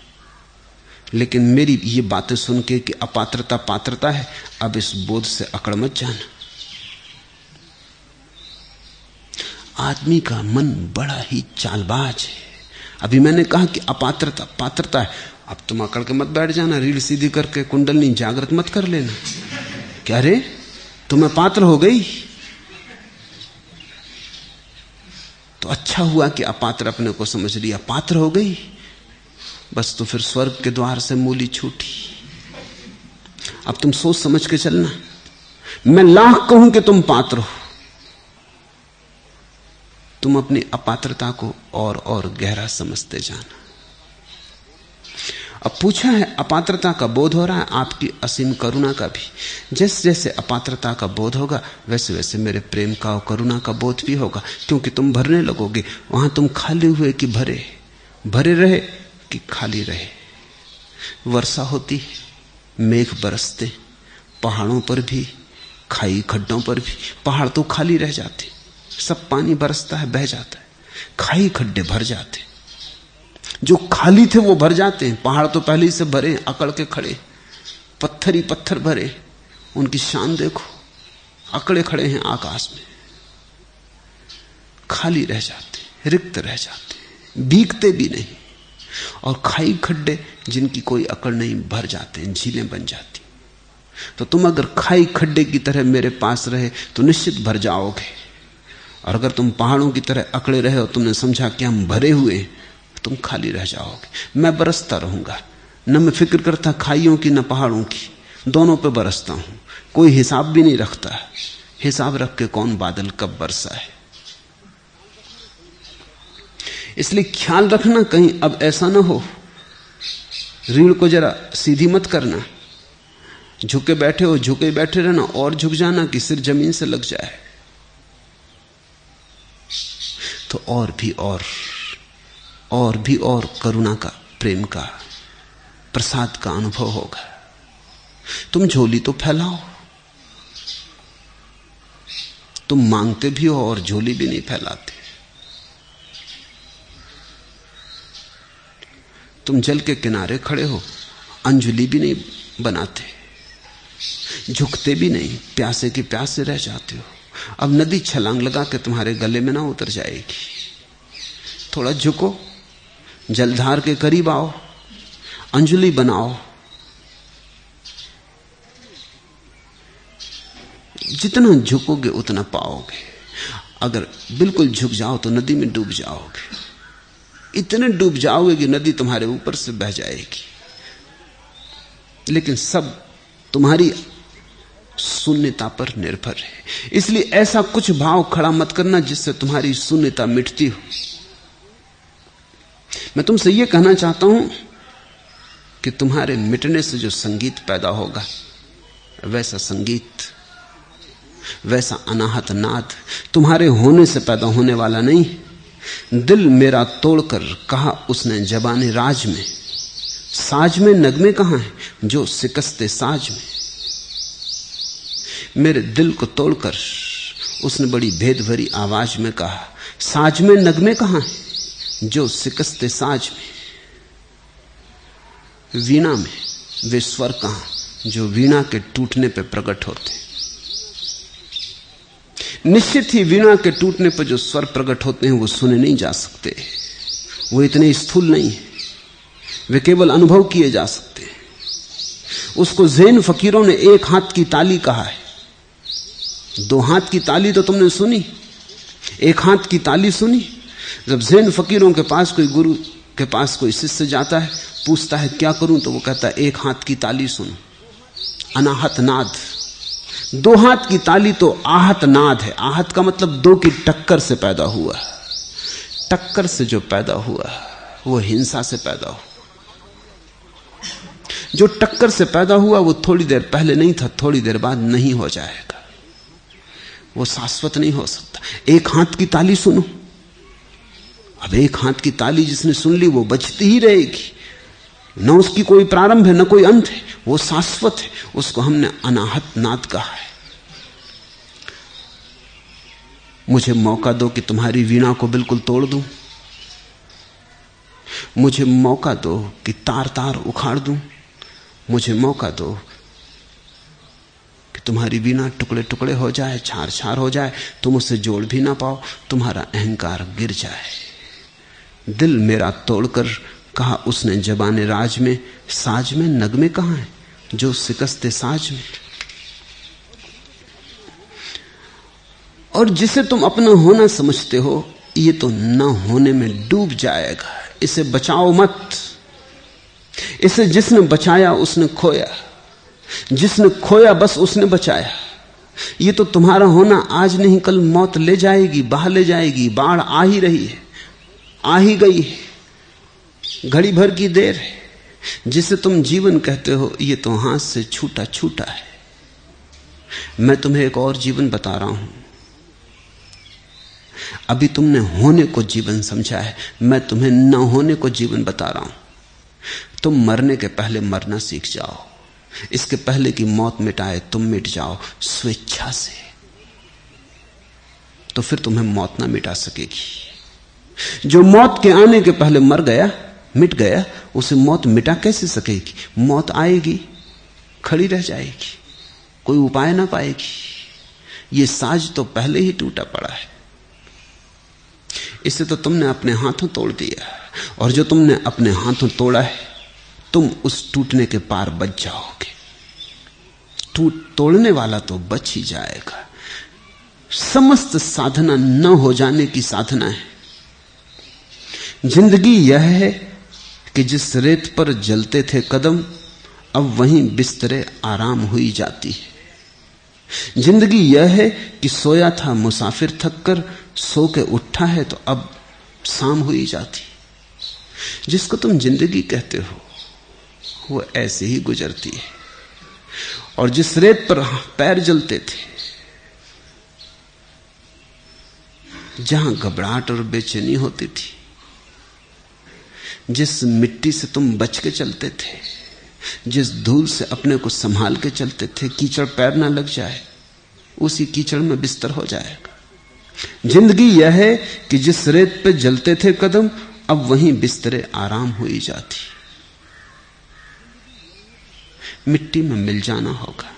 लेकिन मेरी ये बातें सुन के कि अपात्रता पात्रता है, अब इस बोध से अकड़ मत जाना। आदमी का मन बड़ा ही चालबाज है। अभी मैंने कहा कि अपात्रता पात्रता है, अब तुम अकड़ के मत बैठ जाना, रीढ़ सीधी करके कुंडलनी जागृत मत कर लेना। क्या रे, तुम्हें पात्र हो गई तो अच्छा हुआ कि अपात्र अपने को समझ लिया, पात्र हो गई बस तो फिर स्वर्ग के द्वार से मूली छूटी। अब तुम सोच समझ के चलना। मैं लाख कहूं कि तुम पात्र हो, तुम अपनी अपात्रता को और गहरा समझते जाना। अब पूछा है, अपात्रता का बोध हो रहा है, आपकी असीम करुणा का भी। जैसे जैसे अपात्रता का बोध होगा वैसे वैसे मेरे प्रेम का और करुणा का बोध भी होगा, क्योंकि तुम भरने लगोगे। वहां तुम खाली हुए कि भरे, भरे रहे कि खाली रहे। वर्षा होती, मेघ बरसते, पहाड़ों पर भी, खाई खड्डों पर भी। पहाड़ तो खाली रह जाते, सब पानी बरसता है, बह जाता है, खाई खड्डे भर जाते। जो खाली थे वो भर जाते हैं। पहाड़ तो पहले ही से भरे, अकड़ के खड़े, पत्थर ही पत्थर भरे। उनकी शान देखो, अकड़े खड़े हैं आकाश में, खाली रह जाते, रिक्त रह जाते, भीगते भी नहीं। और खाई खड्डे जिनकी कोई अकड़ नहीं, भर जाते हैं, झीलें बन जाती। तो तुम अगर खाई खड्डे की तरह मेरे पास रहे तो निश्चित भर जाओगे। और अगर तुम पहाड़ों की तरह अकड़े रहे और तुमने समझा कि हम भरे हुए हैं, तुम खाली रह जाओगे। मैं बरसता रहूंगा, न मैं फिक्र करता खाइयों की न पहाड़ों की, दोनों पे बरसता हूं। कोई हिसाब भी नहीं रखता, हिसाब रख के कौन बादल कब बरसा है। इसलिए ख्याल रखना कहीं अब ऐसा ना हो, रीढ़ को जरा सीधी मत करना, झुके बैठे हो झुके बैठे रहना, और झुक जाना कि सिर जमीन से लग जाए, तो और भी और करुणा का, प्रेम का, प्रसाद का अनुभव होगा। तुम झोली तो फैलाओ, तुम मांगते भी हो और झोली भी नहीं फैलाते। तुम जल के किनारे खड़े हो, अंजलि भी नहीं बनाते, झुकते भी नहीं, प्यासे के प्यासे रह जाते हो। अब नदी छलांग लगा के तुम्हारे गले में ना उतर जाएगी। थोड़ा झुको, जलधार के करीब आओ, अंजलि बनाओ। जितना झुकोगे उतना पाओगे। अगर बिल्कुल झुक जाओ तो नदी में डूब जाओगे, इतने डूब जाओगे कि नदी तुम्हारे ऊपर से बह जाएगी। लेकिन सब तुम्हारी शून्यता पर निर्भर है। इसलिए ऐसा कुछ भाव खड़ा मत करना जिससे तुम्हारी शून्यता मिटती हो। मैं तुमसे यह कहना चाहता हूं कि तुम्हारे मिटने से जो संगीत पैदा होगा, वैसा संगीत, वैसा अनाहत नाद तुम्हारे होने से पैदा होने वाला नहीं। दिल मेरा तोड़कर कहा उसने जबाने राज में, साज में नगमे कहां हैं जो शिकस्ते साज में। मेरे दिल को तोड़कर उसने बड़ी भेद भरी आवाज में कहा, साज में नगमे कहां हैं जो शिकस्ते साज में। वीणा में वे स्वर कहां जो वीणा के टूटने पर प्रकट होते। निश्चित ही वीणा के टूटने पर जो स्वर प्रकट होते हैं वो सुने नहीं जा सकते, वो इतने स्थूल नहीं है, वे केवल अनुभव किए जा सकते हैं। उसको ज़ैन फकीरों ने एक हाथ की ताली कहा है। दो हाथ की ताली तो तुमने सुनी, एक हाथ की ताली सुनी? जब ज़ैन फकीरों के पास कोई गुरु के पास कोई शिष्य जाता है, पूछता है क्या करूं, तो वो कहता है एक हाथ की ताली सुनो, अनाहत नाद। दो हाथ की ताली तो आहत नाद है। आहत का मतलब दो की टक्कर से पैदा हुआ। टक्कर से जो पैदा हुआ वो हिंसा से पैदा हुआ। जो टक्कर से पैदा हुआ वो थोड़ी देर पहले नहीं था, थोड़ी देर बाद नहीं हो जाएगा, वो शाश्वत नहीं हो सकता। एक हाथ की ताली सुनो, अब एक हाथ की ताली जिसने सुन ली वो बजती ही रहेगी, न उसकी कोई प्रारंभ है न कोई अंत है, वो शाश्वत है। उसको हमने अनाहत नाद कहा है। मुझे मौका दो कि तुम्हारी वीणा को बिल्कुल तोड़ दूं। मुझे मौका दो कि तार तार उखाड़ दूं, मुझे मौका दो कि तुम्हारी वीणा टुकड़े टुकड़े हो जाए, छार छार हो जाए, तुम उसे जोड़ भी ना पाओ, तुम्हारा अहंकार गिर जाए। दिल मेरा तोड़कर, कहा उसने जबाने राज में, साज में नगमे कहां हैं जो शिकस्ते साज में। और जिसे तुम अपना होना समझते हो, ये तो न होने में डूब जाएगा। इसे बचाओ मत। इसे जिसने बचाया उसने खोया, जिसने खोया बस उसने बचाया। ये तो तुम्हारा होना आज नहीं कल मौत ले जाएगी, बहा ले जाएगी। बाढ़ आ ही रही है, आ ही गई है, घड़ी भर की देर है। जिसे तुम जीवन कहते हो, ये तो हाथ से छूटा छूटा है। मैं तुम्हें एक और जीवन बता रहा हूं। अभी तुमने होने को जीवन समझा है, मैं तुम्हें न होने को जीवन बता रहा हूं। तुम मरने के पहले मरना सीख जाओ। इसके पहले कि मौत मिटाए तुम मिट जाओ स्वेच्छा से, तो फिर तुम्हें मौत ना मिटा सकेगी। जो मौत के आने के पहले मर गया, मिट गया, उसे मौत मिटा कैसे सकेगी? मौत आएगी, खड़ी रह जाएगी, कोई उपाय ना पाएगी। ये साज तो पहले ही टूटा पड़ा है। इसे तो तुमने अपने हाथों तोड़ दिया, और जो तुमने अपने हाथों तोड़ा है, तुम उस टूटने के पार बच जाओगे। तोड़ने वाला तो बच ही जाएगा। समस्त साधना न हो जाने की साधना है। जिंदगी यह है कि जिस रेत पर जलते थे कदम, अब वहीं बिस्तरे आराम हुई जाती है। जिंदगी यह है कि सोया था मुसाफिर थक कर, सो के उठा है तो अब शाम हुई जाती। जिसको तुम जिंदगी कहते हो वो ऐसे ही गुजरती है। और जिस रेत पर पैर जलते थे, जहां घबराहट और बेचैनी होती थी, जिस मिट्टी से तुम बच के चलते थे, जिस धूल से अपने को संभाल के चलते थे, कीचड़ पैर ना लग जाए, उसी कीचड़ में बिस्तर हो जाएगा। जिंदगी यह है कि जिस रेत पे जलते थे कदम, अब वहीं बिस्तरे आराम हुई जाती। मिट्टी में मिल जाना होगा।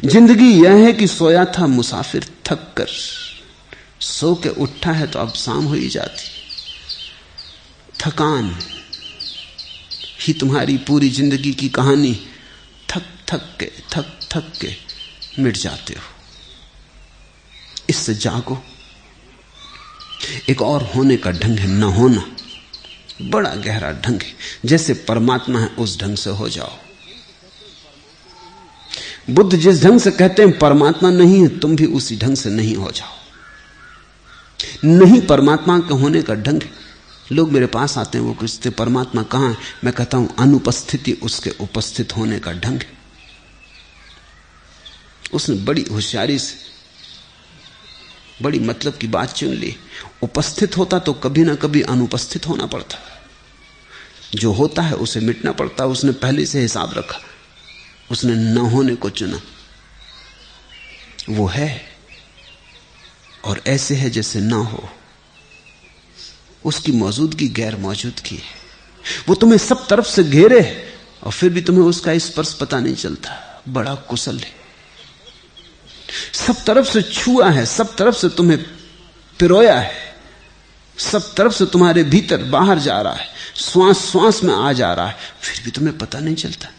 जिंदगी यह है कि सोया था मुसाफिर थक कर, सो के उठा है तो अब शाम हुई जाती। थकान ही तुम्हारी पूरी जिंदगी की कहानी। थक थक के मिट जाते हो। इससे जागो। एक और होने का ढंग है न होना, बड़ा गहरा ढंग है। जैसे परमात्मा है उस ढंग से हो जाओ। बुद्ध जिस ढंग से कहते हैं परमात्मा नहीं है, तुम भी उसी ढंग से नहीं हो जाओ। नहीं परमात्मा के होने का ढंग है। लोग मेरे पास आते हैं, वो पूछते परमात्मा कहां है? मैं कहता हूं अनुपस्थिति उसके उपस्थित होने का ढंग है। उसने बड़ी होशियारी से बड़ी मतलब की बात चुन ली। उपस्थित होता तो कभी ना कभी अनुपस्थित होना पड़ता। जो होता है उसे मिटना पड़ता। उसने पहले से हिसाब रखा, उसने न होने को चुना। वो है और ऐसे है जैसे ना हो। उसकी मौजूदगी गैर मौजूदगी है। वो तुम्हें सब तरफ से घेरे और फिर भी तुम्हें उसका स्पर्श पता नहीं चलता। बड़ा कुशल है। सब तरफ से छुआ है, सब तरफ से तुम्हें पिरोया है, सब तरफ से तुम्हारे भीतर बाहर जा रहा है, श्वास श्वास में आ जा रहा है, फिर भी तुम्हें पता नहीं चलता।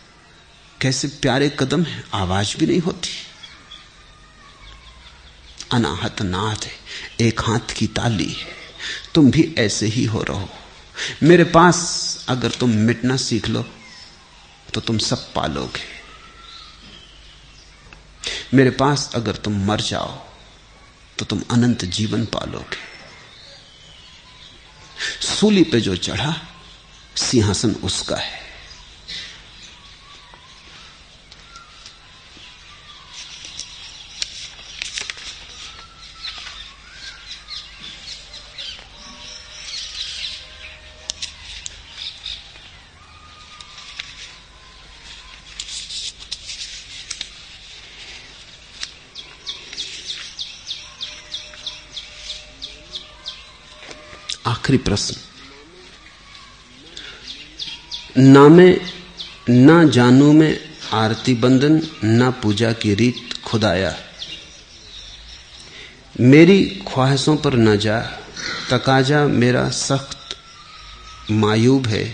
कैसे प्यारे कदम है, आवाज भी नहीं होती। अनाहत नाथ है, एक हाथ की ताली है। तुम भी ऐसे ही हो रहो। मेरे पास अगर तुम मिटना सीख लो तो तुम सब पालोगे। मेरे पास अगर तुम मर जाओ तो तुम अनंत जीवन पालोगे। सूली पे जो चढ़ा सिंहासन उसका है। आखिरी प्रश्न। ना मैं ना जानू में आरती बंधन, ना पूजा की रीत खुदाया। मेरी ख्वाहिशों पर न जा, तकाजा मेरा सख्त मायूब है।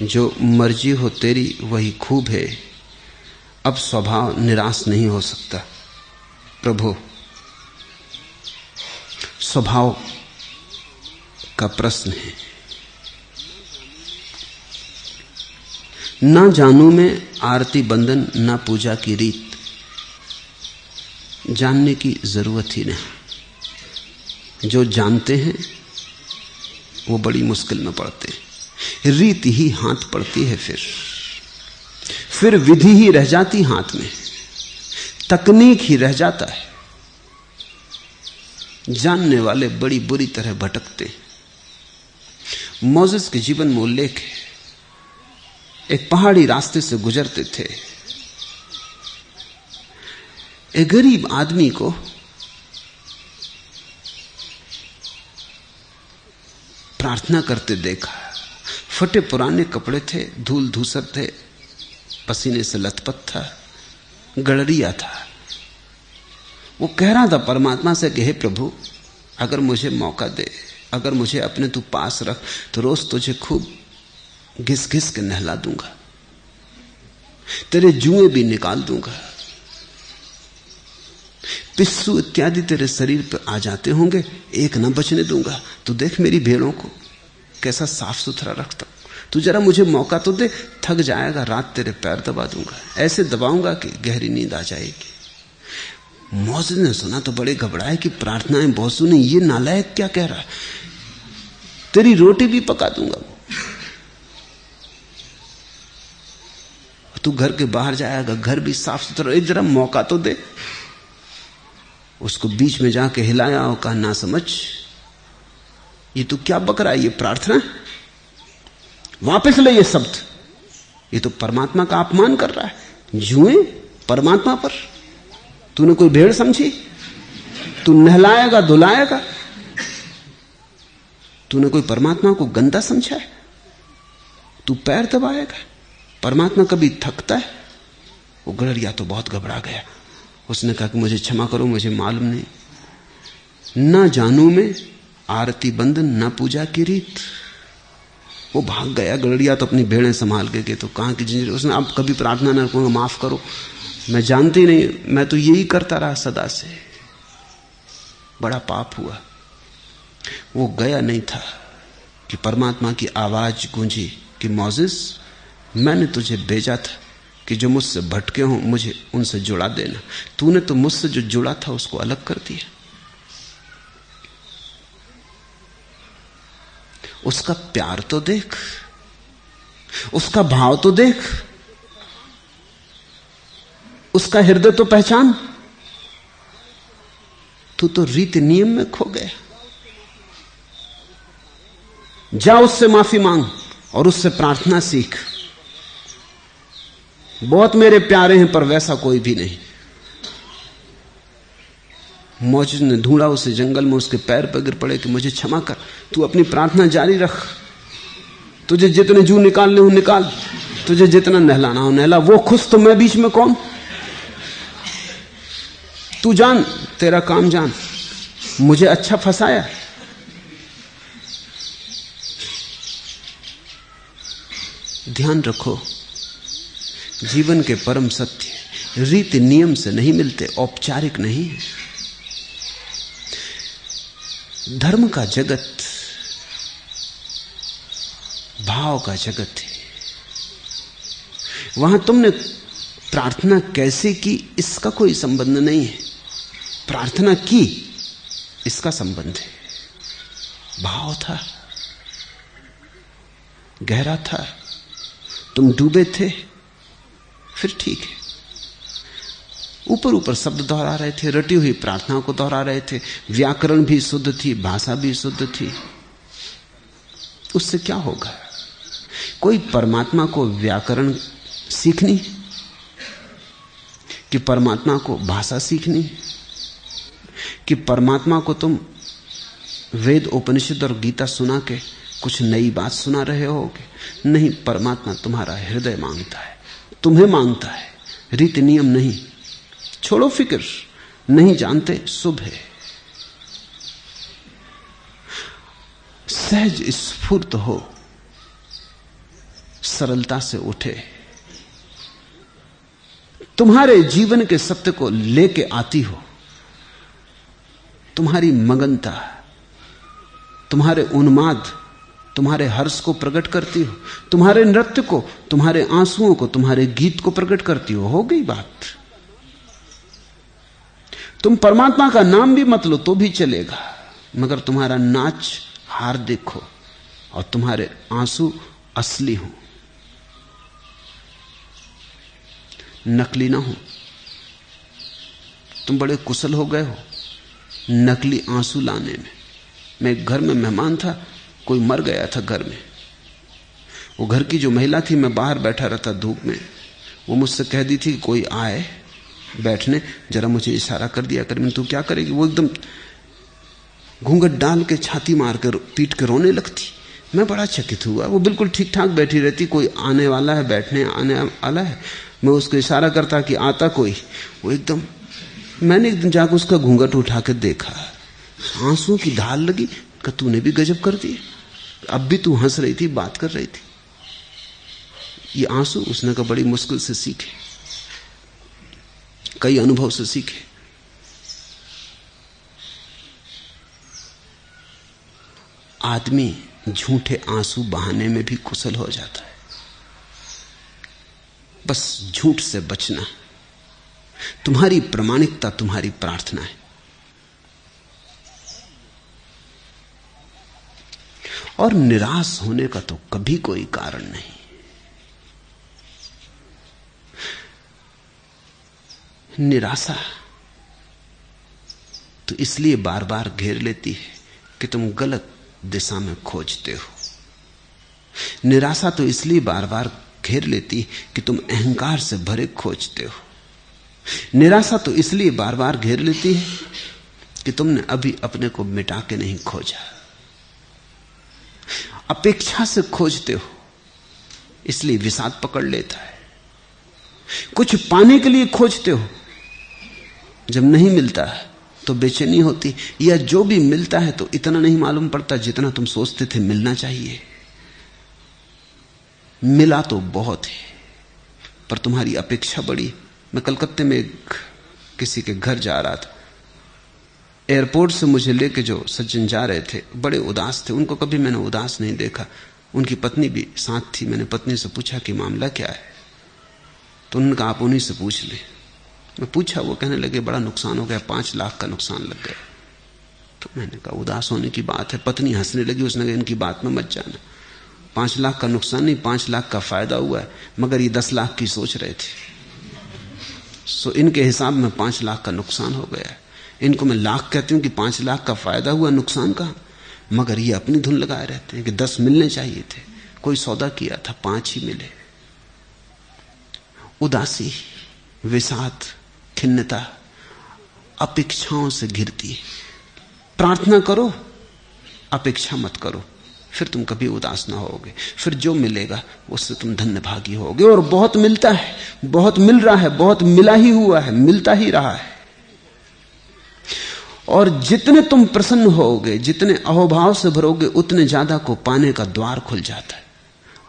जो मर्जी हो तेरी वही खूब है, अब स्वभाव निराश नहीं हो सकता। प्रभु, स्वभाव का प्रश्न है। ना जानू में आरती बंधन, ना पूजा की रीत। जानने की जरूरत ही नहीं। जो जानते हैं वो बड़ी मुश्किल में पड़ते हैं। रीत ही हाथ पड़ती है, फिर विधि ही रह जाती हाथ में, तकनीक ही रह जाता है। जानने वाले बड़ी बुरी तरह भटकते हैं। मोसेस के जीवन में उल्लेख है, एक पहाड़ी रास्ते से गुजरते थे। एक गरीब आदमी को प्रार्थना करते देखा। फटे पुराने कपड़े थे, धूल धूसर थे, पसीने से लथपथ था, गड़रिया था। वो कह रहा था परमात्मा से कि हे प्रभु, अगर मुझे मौका दे, अगर मुझे अपने तू पास रख, तो रोज तुझे खूब घिस घिस के नहला दूंगा, तेरे जुएं भी निकाल दूंगा, पिस्सू इत्यादि तेरे शरीर पर आ जाते होंगे, एक न बचने दूंगा। तू देख मेरी भेड़ों को कैसा साफ सुथरा रखता हूं, तू जरा मुझे मौका तो दे। थक जाएगा, रात तेरे पैर दबा दूंगा, ऐसे दबाऊंगा कि गहरी नींद आ जाएगी। मोसेस ने सुना तो बड़े घबराए कि प्रार्थनाएं बहुत सुनी, ये नालायक क्या कह रहा है, तेरी रोटी भी पका दूंगा। तू घर के बाहर जाएगा, घर भी साफ सुथरा, एक जरा मौका तो दे। उसको बीच में जाके हिलाया और कहा, ना समझ, ये तू क्या बक रहा है, ये प्रार्थना, वापस ले ये शब्द, ये तो परमात्मा का अपमान कर रहा है। जुएं परमात्मा पर, तूने कोई भेड़ समझी? तू नहलाएगा धुलाएगा, तूने कोई परमात्मा को गंदा समझा है? तू पैर दबाएगा? परमात्मा कभी थकता है? वो गड़रिया तो बहुत घबरा गया। उसने कहा कि मुझे क्षमा करो, मुझे मालूम नहीं, ना जानू में आरती बंधन, ना पूजा की रीत। वो भाग गया। गड़रिया तो अपनी भेड़ें संभाल के तो कहां की जिंदगी। उसने अब कभी प्रार्थना न करूंगा, माफ करो, मैं जानती नहीं, मैं तो यही करता रहा सदा से, बड़ा पाप हुआ। वो गया नहीं था कि परमात्मा की आवाज गूंजी कि मोसेस, मैंने तुझे भेजा था कि जो मुझसे भटके हों मुझे उनसे जुड़ा देना। तूने तो मुझसे जो जुड़ा था उसको अलग कर दिया। उसका प्यार तो देख, उसका भाव तो देख, उसका हृदय तो पहचान। तू तो रीति नियम में खो गया। जा उससे माफी मांग और उससे प्रार्थना सीख। बहुत मेरे प्यारे हैं पर वैसा कोई भी नहीं। मोसेस ने ढूंढा उसे जंगल में, उसके पैर पर गिर पड़े कि मुझे क्षमा कर, तू अपनी प्रार्थना जारी रख, तुझे जितने जू निकालने हो निकाल, तुझे जितना नहलाना हो नहला। वो खुश तो मैं बीच में कौन? तू जान, तेरा काम जान, मुझे अच्छा फंसाया। ध्यान रखो, जीवन के परम सत्य रीति नियम से नहीं मिलते, औपचारिक नहीं है। धर्म का जगत भाव का जगत है। वहां तुमने प्रार्थना कैसे की इसका कोई संबंध नहीं है, प्रार्थना की इसका संबंध है। भाव था, गहरा था, तुम डूबे थे, फिर ठीक है। ऊपर ऊपर शब्द दोहरा रहे थे, रटी हुई प्रार्थना को दोहरा रहे थे, व्याकरण भी शुद्ध थी, भाषा भी शुद्ध थी। उससे क्या होगा? कोई परमात्मा को व्याकरण सीखनी कि परमात्मा को भाषा सीखनी कि परमात्मा को तुम वेद उपनिषद और गीता सुना के कुछ नई बात सुना रहे होगे। नहीं, परमात्मा तुम्हारा हृदय मांगता है, तुम्हें मांगता है, रीति नियम नहीं। छोड़ो फिक्र, नहीं जानते शुभ है। सहज स्फूर्त हो, सरलता से उठे, तुम्हारे जीवन के सत्य को लेके आती हो। तुम्हारी मगनता, तुम्हारे उन्माद, तुम्हारे हर्ष को प्रकट करती हो, तुम्हारे नृत्य को, तुम्हारे आंसुओं को, तुम्हारे गीत को प्रकट करती हो गई बात। तुम परमात्मा का नाम भी मत लो तो भी चलेगा, मगर तुम्हारा नाच हार्दिक हो और तुम्हारे आंसू असली हो, नकली ना हो। तुम बड़े कुशल हो गए हो नकली आंसू लाने में। मैं एक घर में मेहमान था, कोई मर गया था घर में। वो घर की जो महिला थी, मैं बाहर बैठा रहता धूप में, वो मुझसे कह दी थी कोई आए बैठने, जरा मुझे इशारा कर दिया कर। मैं तू क्या करेगी? वो एकदम घूंघट डाल के छाती मार कर पीट के रोने लगती। मैं बड़ा चकित हुआ। वो बिल्कुल ठीक ठाक बैठी रहती, कोई आने वाला है, बैठने आने वाला है। मैं उसको इशारा करता कि आता कोई, वो एकदम। मैंने एक दिन जाकर उसका घूंघट उठा के देखा, आंसुओं की धार लगी। कि तूने भी गजब कर दी, अब भी तू हंस रही थी, बात कर रही थी। ये आंसू उसने कहा बड़ी मुश्किल से सीखे, कई अनुभव से सीखे। आदमी झूठे आंसू बहाने में भी कुशल हो जाता है। बस झूठ से बचना। तुम्हारी प्रामाणिकता तुम्हारी प्रार्थना है। और निराश होने का तो कभी कोई कारण नहीं। निराशा तो इसलिए बार बार घेर लेती है कि तुम गलत दिशा में खोजते हो। निराशा तो इसलिए बार बार घेर लेती है कि तुम अहंकार से भरे खोजते हो। निराशा तो इसलिए बार बार घेर लेती है कि तुमने अभी अपने को मिटा के नहीं खोजा। अपेक्षा से खोजते हो, इसलिए विषाद पकड़ लेता है। कुछ पाने के लिए खोजते हो, जब नहीं मिलता है तो बेचैनी होती, या जो भी मिलता है तो इतना नहीं मालूम पड़ता जितना तुम सोचते थे मिलना चाहिए। मिला तो बहुत है, पर तुम्हारी अपेक्षा बड़ी। मैं कलकत्ते में किसी के घर जा रहा था। एयरपोर्ट से मुझे लेके जो सज्जन जा रहे थे बड़े उदास थे। उनको कभी मैंने उदास नहीं देखा। उनकी पत्नी भी साथ थी। मैंने पत्नी से पूछा कि मामला क्या है, तो उन्होंने कहा आप उन्हीं से पूछ ले। मैं पूछा, वो कहने लगे बड़ा नुकसान हो गया, 5 लाख का नुकसान लग गया। तो मैंने कहा उदास होने की बात है। पत्नी हंसने लगी। उसने कहा इनकी बात में मत जाना, 5 लाख का नुकसान नहीं, 5 लाख का फायदा हुआ है, मगर ये 10 लाख की सोच रहे थे। सो इनके हिसाब में 5 लाख का नुकसान हो गया है। इनको मैं लाख कहती हूं कि 5 लाख का फायदा हुआ, नुकसान का। मगर ये अपनी धुन लगाए रहते हैं कि 10 मिलने चाहिए थे। कोई सौदा किया था, 5 ही मिले। उदासी, विषाद, खिन्नता अपेक्षाओं से घिरती है। प्रार्थना करो, अपेक्षा मत करो, फिर तुम कभी उदास ना होगे। फिर जो मिलेगा उससे तुम धन्यभागी होगे। और बहुत मिलता है, बहुत मिल रहा है, बहुत मिला ही हुआ है, मिलता ही रहा है। और जितने तुम प्रसन्न होगे, जितने अहोभाव से भरोगे, उतने ज्यादा को पाने का द्वार खुल जाता है।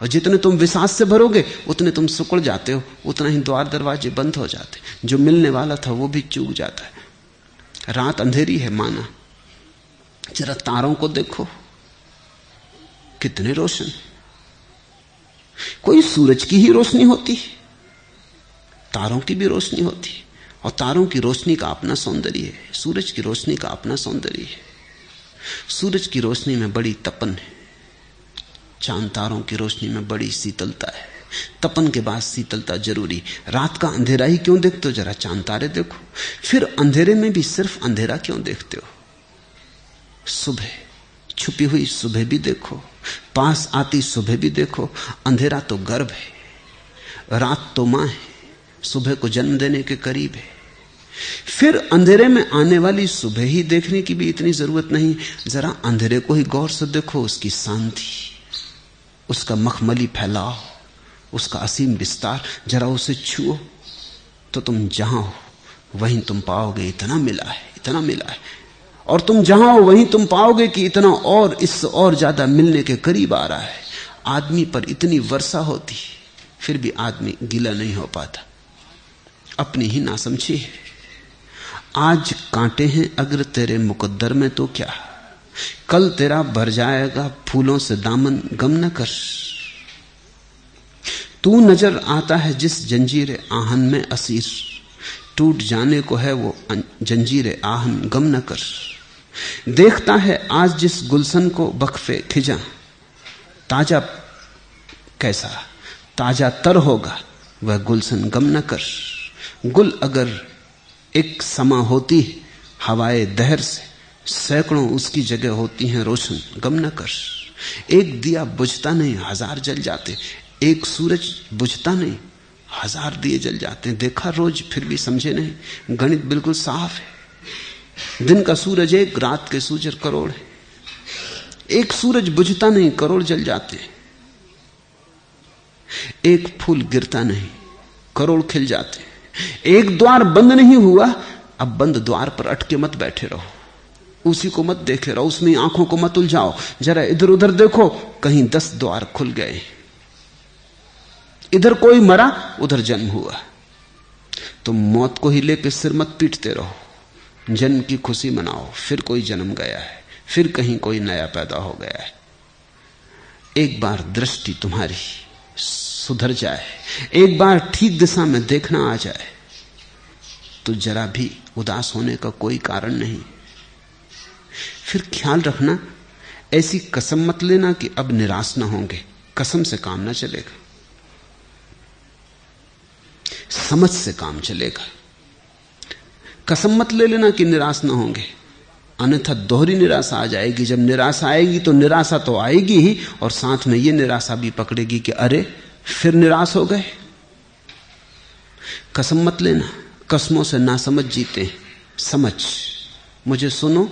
और जितने तुम विश्वास से भरोगे, उतने तुम सिकुड़ जाते हो, उतना ही द्वार दरवाजे बंद हो जाते। जो मिलने वाला था वो भी चूक जाता है। रात अंधेरी है माना, जरा तारों को देखो कितने रोशन। कोई सूरज की ही रोशनी होती, तारों की भी रोशनी होती। और तारों की रोशनी का अपना सौंदर्य है, सूरज की रोशनी का अपना सौंदर्य है। सूरज की रोशनी में बड़ी तपन है, चांद तारों की रोशनी में बड़ी शीतलता है। तपन के बाद शीतलता जरूरी। रात का अंधेरा ही क्यों देखते हो? जरा चांद तारे देखो। फिर अंधेरे में भी सिर्फ अंधेरा क्यों देखते हो? सुबह, छुपी हुई सुबह भी देखो, पास आती सुबह भी देखो। अंधेरा तो गर्भ है, रात तो मां है, सुबह को जन्म देने के करीब है। फिर अंधेरे में आने वाली सुबह ही देखने की भी इतनी जरूरत नहीं। जरा अंधेरे को ही गौर से देखो, उसकी शांति, उसका मखमली फैलाव, उसका असीम विस्तार, जरा उसे छुओ तो तुम जहां हो वहीं तुम पाओगे इतना मिला है, इतना मिला है। और तुम जहां हो वहीं तुम पाओगे कि इतना और इससे और ज्यादा मिलने के करीब आ रहा है। आदमी पर इतनी वर्षा होती फिर भी आदमी गीला नहीं हो पाता, अपनी ही नासमझी है। आज कांटे हैं अगर तेरे मुकद्दर में तो क्या, कल तेरा भर जाएगा फूलों से दामन, गम न कर। तू नजर आता है जिस जंजीर आहन में असीर, टूट जाने को है वो जंजीर आहन, गम न कर। देखता है आज जिस गुलशन को बख्फे खिजा, ताजा कैसा ताजा तर होगा वह गुलशन, गम न कर। गुल अगर एक समा होती है हवाए दहर से, सैकड़ों उसकी जगह होती हैं रोशन, गम न कर। एक दिया बुझता नहीं हजार जल जाते, एक सूरज बुझता नहीं हजार दिए जल जाते हैं। देखा रोज फिर भी समझे नहीं, गणित बिल्कुल साफ है। दिन का सूरज एक, रात के सूरज करोड़ है। एक सूरज बुझता नहीं, करोड़ जल जाते हैं। एक फूल गिरता नहीं, करोड़ खिल जाते हैं। एक द्वार बंद नहीं हुआ, अब बंद द्वार पर अटके मत बैठे रहो, उसी को मत देखे रहो, उसमें आंखों को मत उलझाओ। जरा इधर उधर देखो, कहीं 10 द्वार खुल गए। इधर कोई मरा, उधर जन्म हुआ। तुम मौत को ही लेकर सिर मत पीटते रहो, जन्म की खुशी मनाओ। फिर कोई जन्म गया है, फिर कहीं कोई नया पैदा हो गया है। एक बार दृष्टि तुम्हारी सुधर जाए, एक बार ठीक दिशा में देखना आ जाए, तो जरा भी उदास होने का कोई कारण नहीं। फिर ख्याल रखना, ऐसी कसम मत लेना कि अब निराश ना होंगे। कसम से काम ना चलेगा, समझ से काम चलेगा। कसम मत ले लेना कि निराश ना होंगे, अन्यथा दोहरी निराशा आ जाएगी। जब निराशा आएगी तो निराशा तो आएगी ही, और साथ में यह निराशा भी पकड़ेगी कि अरे फिर निराश हो गए। कसम मत लेना, कसमों से ना समझ जीते हैं। समझ, मुझे सुनो,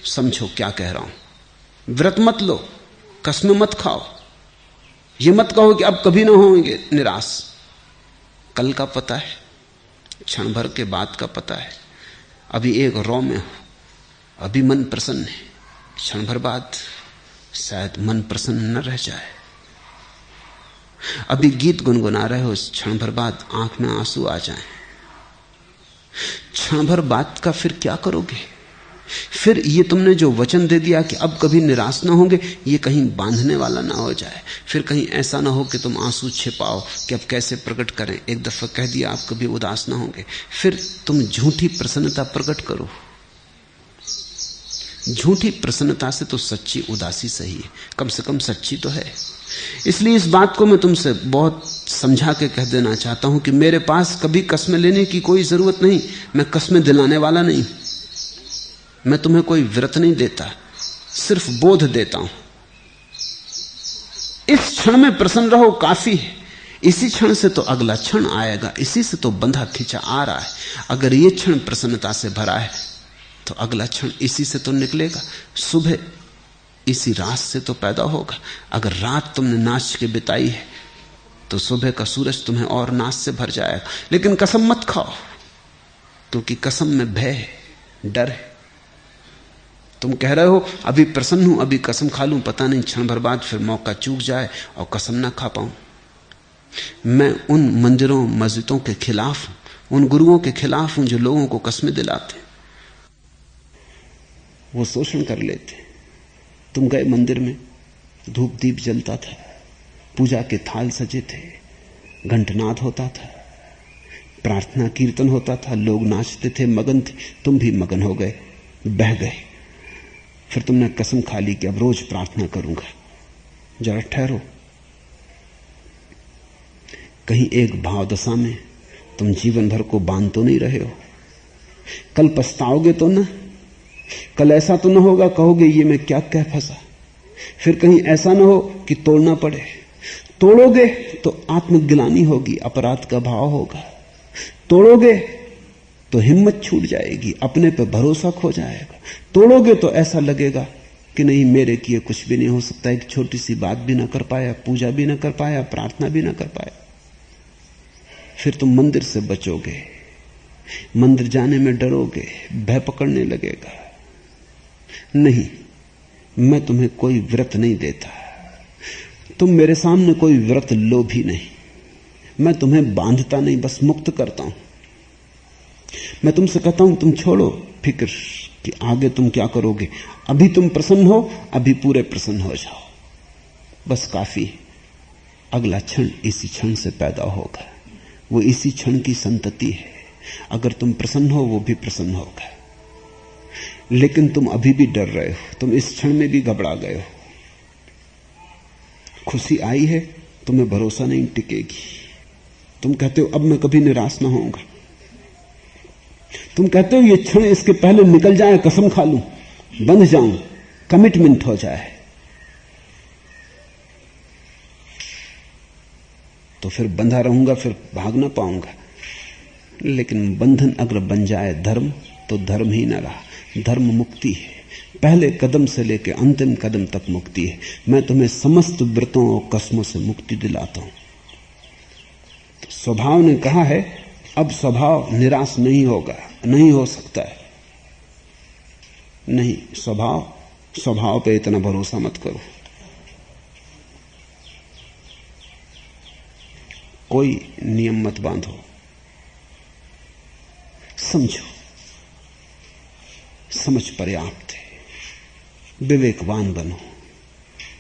समझो क्या कह रहा हूं। व्रत मत लो, कसमें मत खाओ, यह मत कहो कि अब कभी ना होंगे निराश। कल का पता है, क्षण भर के बाद का पता है। अभी एक रौ में हो, अभी मन प्रसन्न है, क्षण भर बाद शायद मन प्रसन्न न रह जाए। अभी गीत गुनगुना रहे हो, क्षण भर बाद आंख में आंसू आ जाएं। क्षण भर बाद का फिर क्या करोगे? फिर ये तुमने जो वचन दे दिया कि अब कभी निराश ना होंगे, ये कहीं बांधने वाला ना हो जाए। फिर कहीं ऐसा ना हो कि तुम आंसू छिपाओ कि अब कैसे प्रकट करें। एक दफा कह दिया आप कभी उदास ना होंगे, फिर तुम झूठी प्रसन्नता प्रकट करो। झूठी प्रसन्नता से तो सच्ची उदासी सही है, कम से कम सच्ची तो है। इसलिए इस बात को मैं तुमसे बहुत समझा के कह देना चाहता हूं कि मेरे पास कभी कस्में लेने की कोई जरूरत नहीं। मैं कस्में दिलाने वाला नहीं, मैं तुम्हें कोई व्रत नहीं देता, सिर्फ बोध देता हूं। इस क्षण में प्रसन्न रहो, काफी है। इसी क्षण से तो अगला क्षण आएगा, इसी से तो बंधा खिंचा आ रहा है। अगर यह क्षण प्रसन्नता से भरा है तो अगला क्षण इसी से तो निकलेगा। सुबह इसी रात से तो पैदा होगा। अगर रात तुमने नाच के बिताई है तो सुबह का सूरज तुम्हें और नाच से भर जाएगा। लेकिन कसम मत खाओ, क्योंकि कसम में भय है, डर है। तुम कह रहे हो अभी प्रसन्न हूं, अभी कसम खा लूं, पता नहीं क्षण भर बाद फिर मौका चूक जाए और कसम ना खा पाऊं। मैं उन मंदिरों मस्जिदों के खिलाफ हूं, उन गुरुओं के खिलाफ हूं जो लोगों को कसमें दिलाते। वो शोषण कर लेते। तुम गए मंदिर में, धूप दीप जलता था, पूजा के थाल सजे थे, घंटनाद होता था, प्रार्थना कीर्तन होता था, लोग नाचते थे, मगन थे। तुम भी मगन हो गए, बह गए। फिर तुमने कसम खा ली कि अब रोज प्रार्थना करूंगा। जरा ठहरो, कहीं एक भाव दशा में तुम जीवन भर को बांध तो नहीं रहे हो? कल पछताओगे तो ना? कल ऐसा तो ना होगा कहोगे ये मैं क्या कह फंसा? फिर कहीं ऐसा ना हो कि तोड़ना पड़े। तोड़ोगे तो आत्मग्लानि होगी, अपराध का भाव होगा। तोड़ोगे तो हिम्मत छूट जाएगी, अपने पे भरोसा खो जाएगा। तोड़ोगे तो ऐसा लगेगा कि नहीं, मेरे किए कुछ भी नहीं हो सकता। एक छोटी सी बात भी ना कर पाया, पूजा भी ना कर पाया, प्रार्थना भी ना कर पाया। फिर तुम मंदिर से बचोगे, मंदिर जाने में डरोगे, भय पकड़ने लगेगा। नहीं, मैं तुम्हें कोई व्रत नहीं देता, तुम मेरे सामने कोई व्रत लो भी नहीं। मैं तुम्हें बांधता नहीं, बस मुक्त करता हूं। मैं तुमसे कहता हूं तुम छोड़ो फिक्र कि आगे तुम क्या करोगे। अभी तुम प्रसन्न हो, अभी पूरे प्रसन्न हो जाओ, बस काफी है। अगला क्षण इसी क्षण से पैदा होगा, वो इसी क्षण की संतति है। अगर तुम प्रसन्न हो, वो भी प्रसन्न होगा। लेकिन तुम अभी भी डर रहे हो, तुम इस क्षण में भी घबरा गए हो। खुशी आई है, तुम्हें भरोसा नहीं टिकेगी। तुम कहते हो अब मैं कभी निराश ना होऊंगा। तुम कहते हो ये क्षण इसके पहले निकल जाए, कसम खा लूं, बंध जाऊं, कमिटमेंट हो जाए, तो फिर बंधा रहूंगा, फिर भाग ना पाऊंगा। लेकिन बंधन अगर बन जाए धर्म, तो धर्म ही ना रहा। धर्म मुक्ति है, पहले कदम से लेकर अंतिम कदम तक मुक्ति है। मैं तुम्हें समस्त व्रतों और कसमों से मुक्ति दिलाता हूं। तो स्वभाव ने कहा है, अब स्वभाव निराश नहीं होगा, नहीं हो सकता है। नहीं, स्वभाव पे इतना भरोसा मत करो। कोई नियम मत बांधो, समझो, समझ पर्याप्त है। विवेकवान बनो,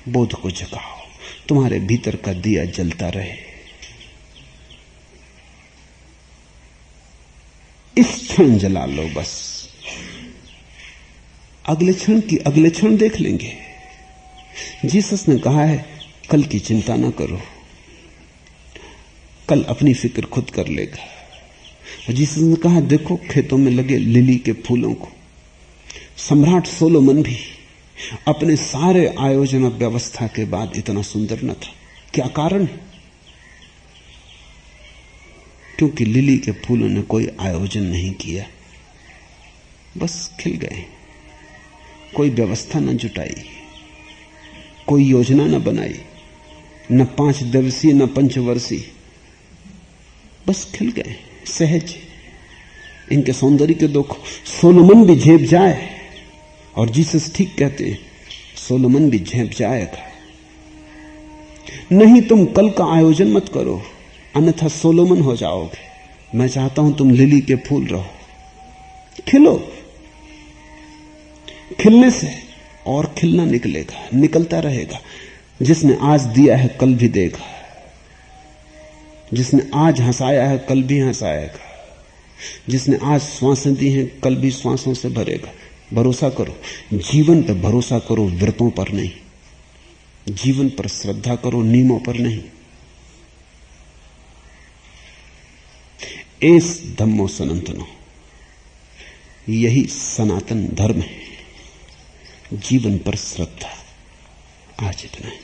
बोध को जगाओ, तुम्हारे भीतर का दिया जलता रहे। इस क्षण जला लो बस, अगले क्षण की अगले क्षण देख लेंगे। जीसस ने कहा है कल की चिंता ना करो, कल अपनी फिक्र खुद कर लेगा। जीसस ने कहा देखो खेतों में लगे लिली के फूलों को। सम्राट सोलोमन भी अपने सारे आयोजन और व्यवस्था के बाद इतना सुंदर न था। क्या कारण? क्योंकि लिली के फूलों ने कोई आयोजन नहीं किया, बस खिल गए। कोई व्यवस्था न जुटाई, कोई योजना न बनाई, न 5 दिवसीय न पंचवर्षीय, बस खिल गए सहज। इनके सौंदर्य के देखो, सोलोमन भी झेप जाए, और जीसस ठीक कहते हैं सोलोमन भी झेप जाएगा। नहीं, तुम कल का आयोजन मत करो, अन्यथा सोलोमन हो जाओगे। मैं चाहता हूं तुम लिली के फूल रहो, खिलो। खिलने से और खिलना निकलेगा, निकलता रहेगा। जिसने आज दिया है कल भी देगा, जिसने आज हंसाया है कल भी हंसाएगा, जिसने आज श्वासें दी हैं कल भी श्वासों से भरेगा। भरोसा करो, जीवन पर भरोसा करो, व्रतों पर नहीं। जीवन पर श्रद्धा करो, नियमों पर नहीं। एस धम्मो सनातनो, यही सनातन धर्म है, जीवन पर श्रद्धा। आज इतना है।